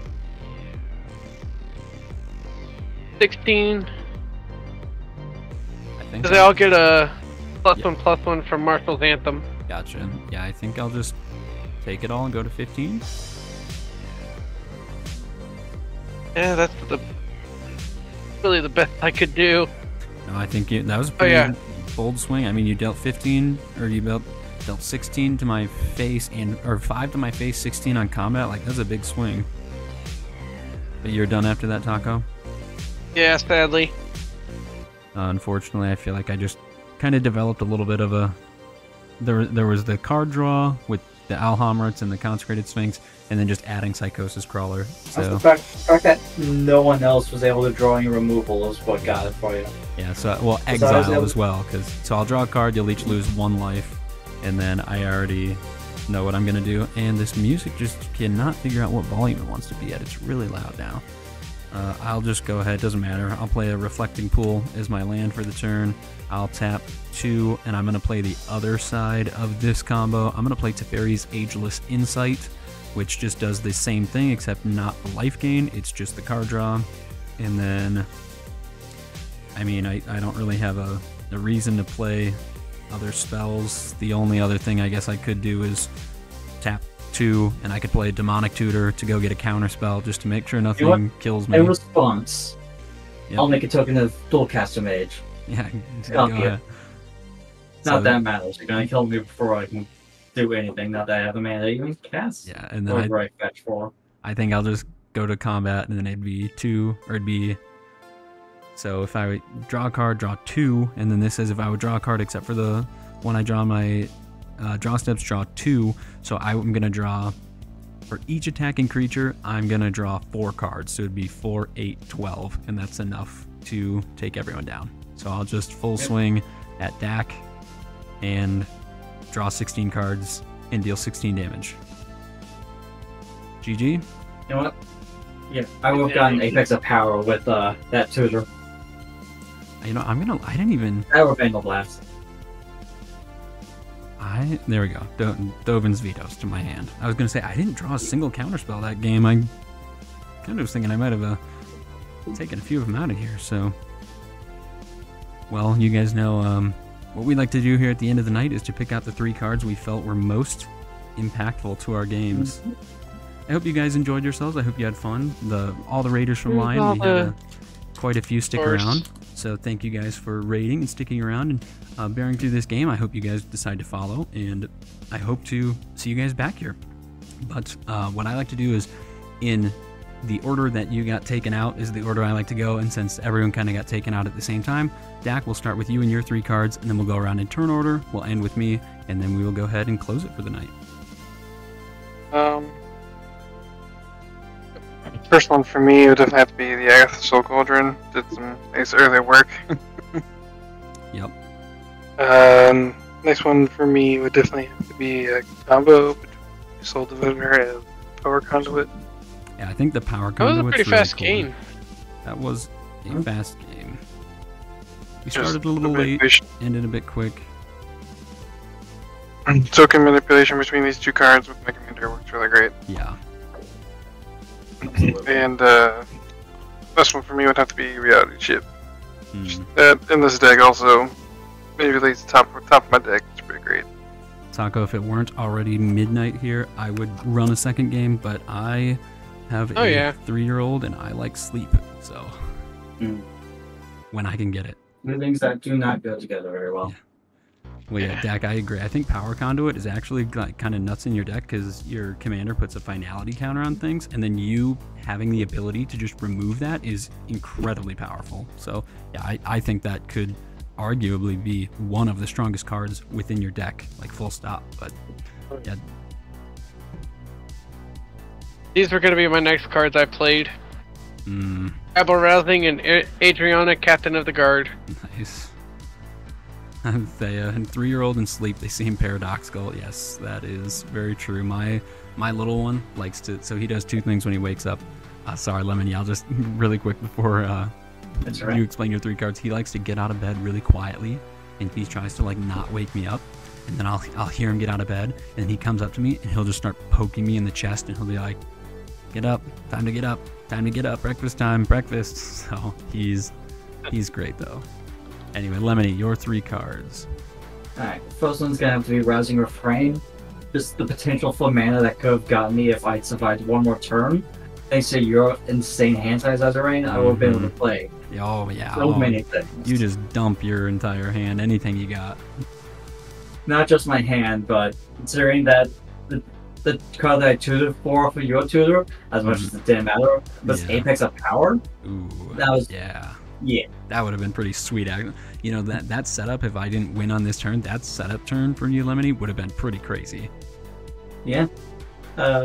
16. I think. Because they all get a +1/+1 from Marshall's Anthem. Gotcha. Yeah, I think I'll just take it all and go to 15. Yeah, that's really the best I could do. No, I think that was a pretty yeah. bold swing. I mean, you dealt 15, or you dealt 16 to my face, or 5 to my face, 16 on combat. Like, that's a big swing. But you're done after that, Taco? Yeah, sadly. Unfortunately, I feel like I just kind of developed a little bit of a... There was the card draw with the Alhamrats and the Consecrated Sphinx, and then just adding Psychosis Crawler. So The fact that no one else was able to draw any removal is what got it for you. yeah, so well, exile as well, so I'll draw a card. You'll each lose 1 life, and then I already know what I'm gonna do. And this music just cannot figure out what volume it wants to be at. It's really loud now. I'll just go ahead. Doesn't matter. I'll play a Reflecting Pool as my land for the turn. I'll tap 2, and I'm gonna play the other side of this combo. I'm gonna play Teferi's Ageless Insight, which just does the same thing except not the life gain. It's just the card draw. And then, I mean, I don't really have a reason to play other spells. The only other thing I guess I could do is tap 2, and I could play a Demonic Tutor to go get a counter spell just to make sure nothing kills me. In response, Yep. I'll make a token of Dualcaster Mage. Yeah, go Copy it. ahead. Not that matters. You're gonna kill me before I can do anything. Not that I have a mana to even cast. Yeah, and then Or right fetch for. I think I'll just go to combat, and then it'd be 2, or it'd be... So if I would draw a card, draw 2, and then this says if I would draw a card except for the one I draw my draw steps, draw 2. So I'm going to draw, for each attacking creature, I'm going to draw 4 cards. So it'd be 4, 8, 12, and that's enough to take everyone down. So I'll just full swing at Dak and draw 16 cards and deal 16 damage. GG? You know what? Yeah, I would have gotten Apex of Power with that tutor. You know, I didn't even... That would have been the blast. There we go. Dovin's Vetoes to my hand. I was going to say, I didn't draw a single counterspell that game. I kind of was thinking I might have taken a few of them out of here, so... Well, you guys know what we like to do here at the end of the night is to pick out the 3 cards we felt were most impactful to our games. I hope you guys enjoyed yourselves. I hope you had fun. All the raiders from Lion, we had quite a few stick around. So thank you guys for raiding and sticking around and bearing through this game. I hope you guys decide to follow, and I hope to see you guys back here. But what I like to do is, in the order that you got taken out is the order I like to go, and since everyone kind of got taken out at the same time, Dak, we'll start with you and your 3 cards, and then we'll go around in turn order. We'll end with me, and then we will go ahead and close it for the night. First one for me would definitely have to be the Agatha Soul Cauldron. Did some nice early work. Yep. Next one for me would definitely have to be a combo between Soul Devoter and Power Conduit. Yeah, I think the Power That was a Conduit's pretty really fast cool. game. That was a fast game. We Just started a little late, manipulation. ended a bit quick. Token manipulation between these 2 cards with my commander works really great. Yeah. And last one for me would have to be Reality Chip. Hmm. That in this deck also maybe leads top of my deck. It's pretty great. Taco, if it weren't already midnight here, I would run a second game, but I have a 3-year-old and I like sleep, so when I can get it. The things that do not go together very well. Yeah. Well, yeah, Dak, I agree. I think Power Conduit is actually like kind of nuts in your deck because your commander puts a finality counter on things, and then you having the ability to just remove that is incredibly powerful. So, yeah, I think that could arguably be one of the strongest cards within your deck, like full stop. But, yeah. These were going to be my next cards I played. Mm, Rabble Rousing and Adriana, Captain of the Guard. nice. They, 3-year-old in sleep, they seem paradoxical. Yes, that is very true. My little one likes to, so he does 2 things when he wakes up. Sorry, Lemony, I'll just really quick before That's right. you explain your 3 cards. He likes to get out of bed really quietly, and he tries to like not wake me up. And then I'll hear him get out of bed, and then he comes up to me and he'll just start poking me in the chest, and he'll be like, "Get up! Time to get up! Time to get up! Breakfast time! Breakfast!" So he's great though. Anyway, Lemony, your 3 cards. Alright, first one's gonna have to be Rousing Refrain. Just the potential for mana that could have gotten me if I'd survived one more turn. Thanks to your insane hand size, Azoreign, I would have been able to play Oh yeah. so oh, many things. You just dump your entire hand, anything you got. Not just my hand, but considering that the card that I tutored for your tutor, as much as it didn't matter, was Yeah. Apex of Power. Ooh. That was Yeah. yeah. That would have been pretty sweet. You know, that setup, if I didn't win on this turn, that setup turn for you, Lemony, would have been pretty crazy. Yeah.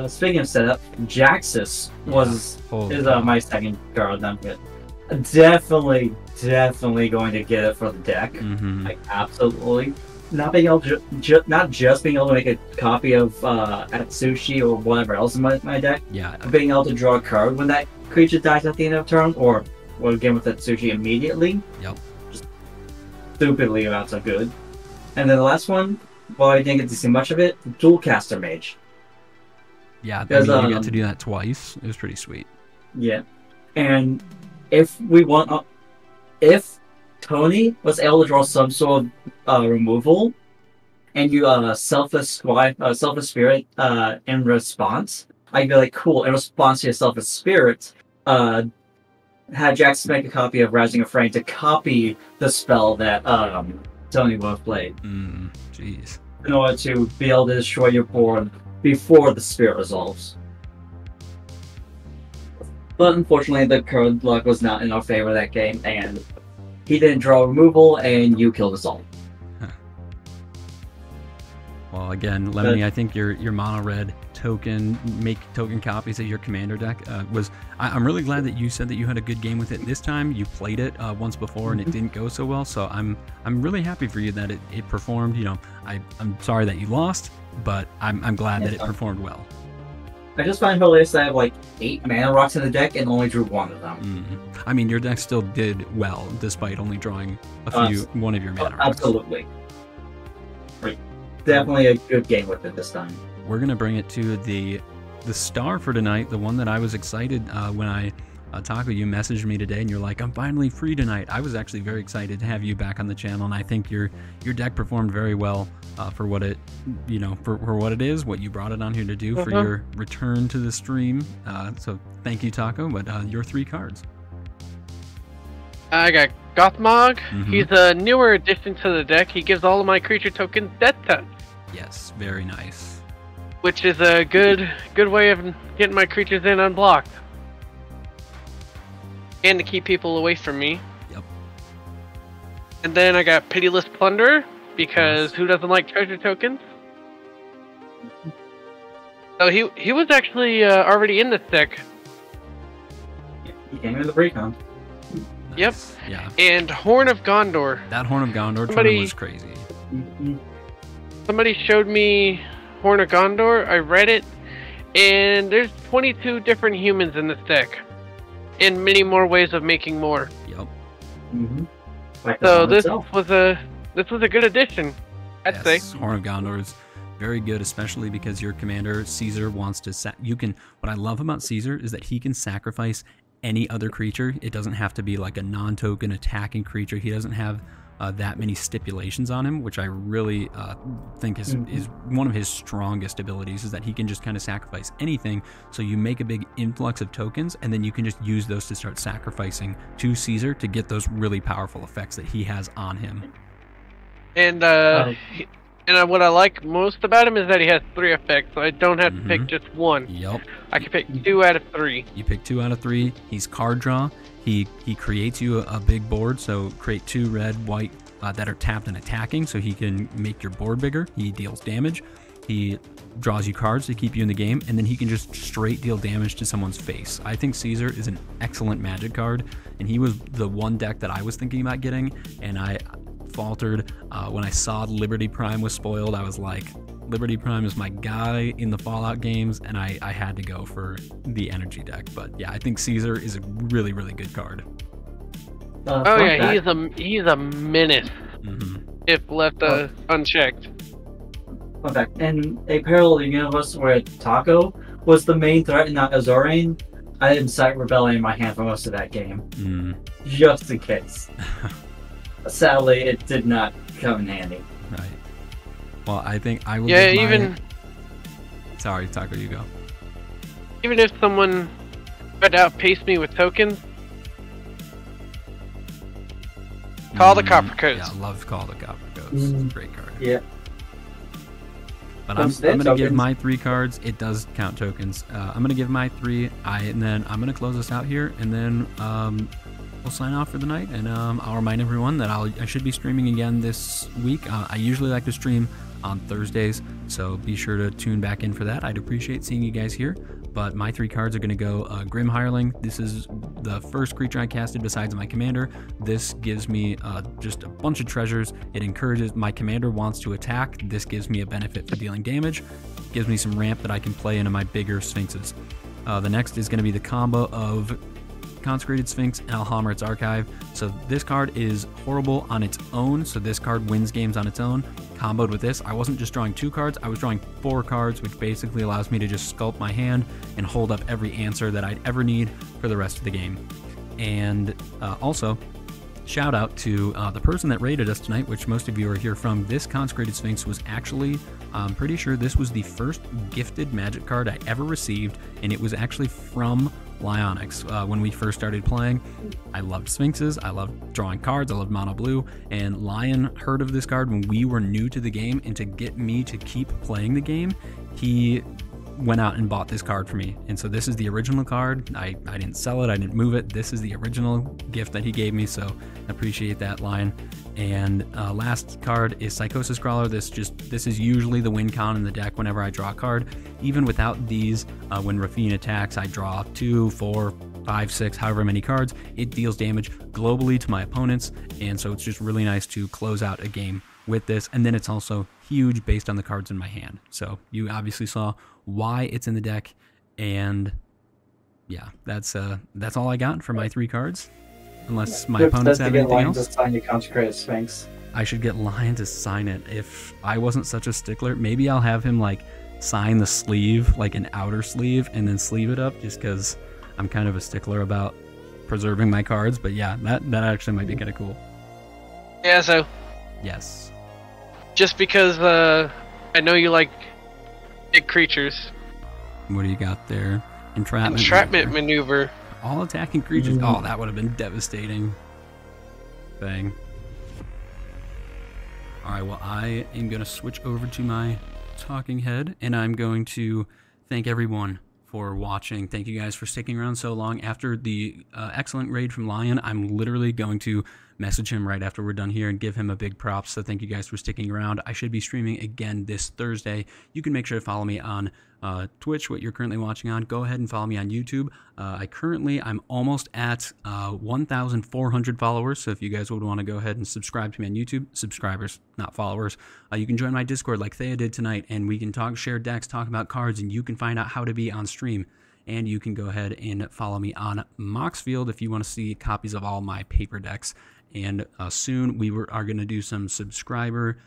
Speaking of setup, Jaxus is my second card. I'm good. Definitely going to get it for the deck. Mm-hmm. Like absolutely. Not being able to not just being able to make a copy of Atsushi or whatever else in my deck, Yeah. but being able to draw a card when that creature dies at the end of turn, or again with Atsushi immediately. Yep. Just stupidly about so good. And then the last one, while I didn't get to see much of it, Dualcaster Mage. Yeah. I Because, mean, you got to do that twice. It was pretty sweet. Yeah. And if we want, if Tony was able to draw some sort of removal, and you selfless spirit in response, I'd be like, cool. In response to your selfless spirit, had Jax make a copy of Rousing Refrain to copy the spell that Tony would have played Jeez. in order to be able to destroy your board before the spirit resolves. But unfortunately, the card luck was not in our favor that game, and he didn't draw removal, and you killed us all. Well, again, Lemony, I think your mono red token, make token copies of your commander deck was. I'm really glad that you said that you had a good game with it this time. You played it once before and it didn't go so well. So I'm really happy for you that it performed. You know, I'm sorry that you lost, but I'm glad that it performed well. I just find hilarious that I have like 8 mana rocks in the deck and only drew 1 of them. I mean, your deck still did well despite only drawing one of your mana rocks. Absolutely. Definitely a good game with it this time. We're gonna bring it to the star for tonight, the one that I was excited when Taco, you messaged me today and you're like, I'm finally free tonight. I was actually very excited to have you back on the channel, and I think your deck performed very well for what it, you know, for what it is, what you brought it on here to do for your return to the stream. So thank you, Taco. But your 3 cards. I got Gothmog. He's a newer addition to the deck. He gives all of my creature tokens Death Touch, Yes, very nice. which is a good way of getting my creatures in unblocked. And to keep people away from me. Yep. And then I got Pitiless Plunderer, because who doesn't like treasure tokens? So he was actually already in this deck. He came in the pre-con. Yep. Yeah. And Horn of Gondor. That Horn of Gondor turn was crazy. Somebody showed me Horn of Gondor. I read it, and there's 22 different humans in this deck, and many more ways of making more. Yep. Like the So song this itself. was a good addition, I'd say. Horn of Gondor is very good, especially because your commander Caesar wants to. What I love about Caesar is that he can sacrifice any other creature. It doesn't have to be like a non-token attacking creature. He doesn't have that many stipulations on him, which I really think is one of his strongest abilities, is that he can just kind of sacrifice anything. So you make a big influx of tokens, and then you can just use those to start sacrificing to Caesar to get those really powerful effects that he has on him. And what I like most about him is that he has 3 effects, so I don't have to pick just one. Yep. I can pick 2 out of 3. You pick 2 out of 3. He's card draw. He creates you a big board, so create 2 red, white that are tapped and attacking, so he can make your board bigger. He deals damage. He draws you cards to keep you in the game, and then he can just straight deal damage to someone's face. I think Caesar is an excellent Magic card, and he was the one deck that I was thinking about getting, and I faltered. When I saw Liberty Prime was spoiled, I was like, Liberty Prime is my guy in the Fallout games, and I had to go for the energy deck. But yeah, I think Caesar is a really, really good card. Oh yeah, he's a menace if left unchecked. Fun fact, in a parallel universe where Taco was the main threat and not Azoreign, I didn't cite Rebellion in my hand for most of that game. Just in case. Sadly, it did not come in handy. Right. Well, I think I will. Yeah, even. Sorry, Taco, you go. Even if someone tried to outpace me with tokens, Call the Copper Coats. Yeah, I love Call the Copper Coats. It's a great card. Yeah. But I'm going to give my 3 cards. It does count tokens. I'm going to give my 3, and then I'm going to close this out here, and then we'll sign off for the night. And I'll remind everyone that I should be streaming again this week. I usually like to stream on Thursdays, so be sure to tune back in for that. I'd appreciate seeing you guys here. But my 3 cards are going to go Grim Hireling. This is the first creature I casted besides my commander. This gives me just a bunch of treasures. It encourages my commander wants to attack. This gives me a benefit for dealing damage. Gives me some ramp that I can play into my bigger Sphinxes. The next is going to be the combo of Consecrated Sphinx and Alhammer's Archive. So this card is horrible on its own, so this card wins games on its own. Comboed with this, I wasn't just drawing 2 cards, I was drawing 4 cards, which basically allows me to just sculpt my hand and hold up every answer that I'd ever need for the rest of the game. And also, shout out to the person that rated us tonight, which most of you are here from. This Consecrated Sphinx was actually, I'm pretty sure this was the first gifted Magic card I ever received, and it was actually from Lyonix. When we first started playing, I loved Sphinxes, I loved drawing cards, I loved mono blue, and Lion heard of this card when we were new to the game, and to get me to keep playing the game, he went out and bought this card for me. And so this is the original card. I didn't sell it, I didn't move it. This is the original gift that he gave me, so I appreciate that, Lion. And last card is Psychosis Crawler. This is usually the win con in the deck whenever I draw a card. Even without these, when Raffine attacks, I draw 2, 4, 5, 6, however many cards. It deals damage globally to my opponents, and so it's just really nice to close out a game with this. And then it's also huge based on the cards in my hand. So you obviously saw why it's in the deck, and yeah, that's all I got for my 3 cards. Unless my opponents have anything else. To sign your Consecrated Sphinx. I should get Lion to sign it. If I wasn't such a stickler, maybe I'll have him like sign the sleeve, like an outer sleeve, and then sleeve it up, just because I'm kind of a stickler about preserving my cards. But yeah, that actually might be kind of cool. Yeah, so yes. Just because I know you like big creatures. What do you got there? Entrapment maneuver. All attacking creatures. Oh, that would have been devastating. Thing. Alright, well, I am going to switch over to my talking head, and I'm going to thank everyone for watching. Thank you guys for sticking around so long. After the excellent raid from Lion, I'm literally going to message him right after we're done here and give him a big props. So thank you guys for sticking around. I should be streaming again this Thursday. You can make sure to follow me on Twitch, what you're currently watching on. Go ahead and follow me on YouTube. I'm almost at 1,400 followers, so if you guys would want to go ahead and subscribe to me on YouTube, subscribers, not followers, you can join my Discord like Thea did tonight, and we can share decks, talk about cards, and you can find out how to be on stream. And you can go ahead and follow me on Moxfield if you want to see copies of all my paper decks. And soon we are going to do some subscriber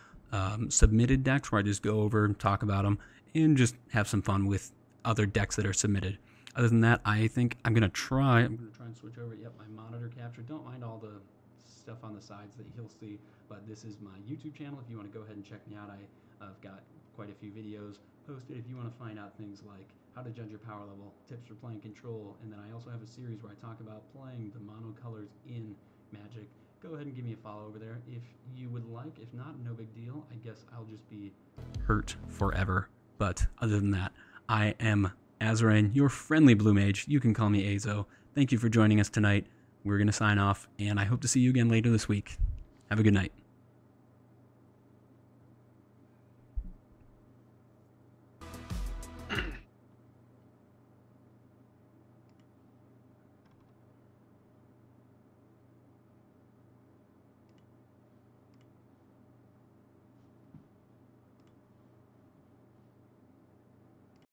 submitted decks where I just go over and talk about them and just have some fun with other decks that are submitted. Other than that, I think I'm going to try and switch over. Yep, my monitor capture. Don't mind all the stuff on the sides that you'll see, but this is my YouTube channel. If you want to go ahead and check me out, I've got quite a few videos posted. If you want to find out things like how to judge your power level, tips for playing Control, and then I also have a series where I talk about playing the mono colors in Magic. Go ahead and give me a follow over there if you would like. If not, no big deal. I guess I'll just be hurt forever. But other than that, I am Azoreign, your friendly blue mage. You can call me Azo. Thank you for joining us tonight. We're going to sign off, and I hope to see you again later this week. Have a good night.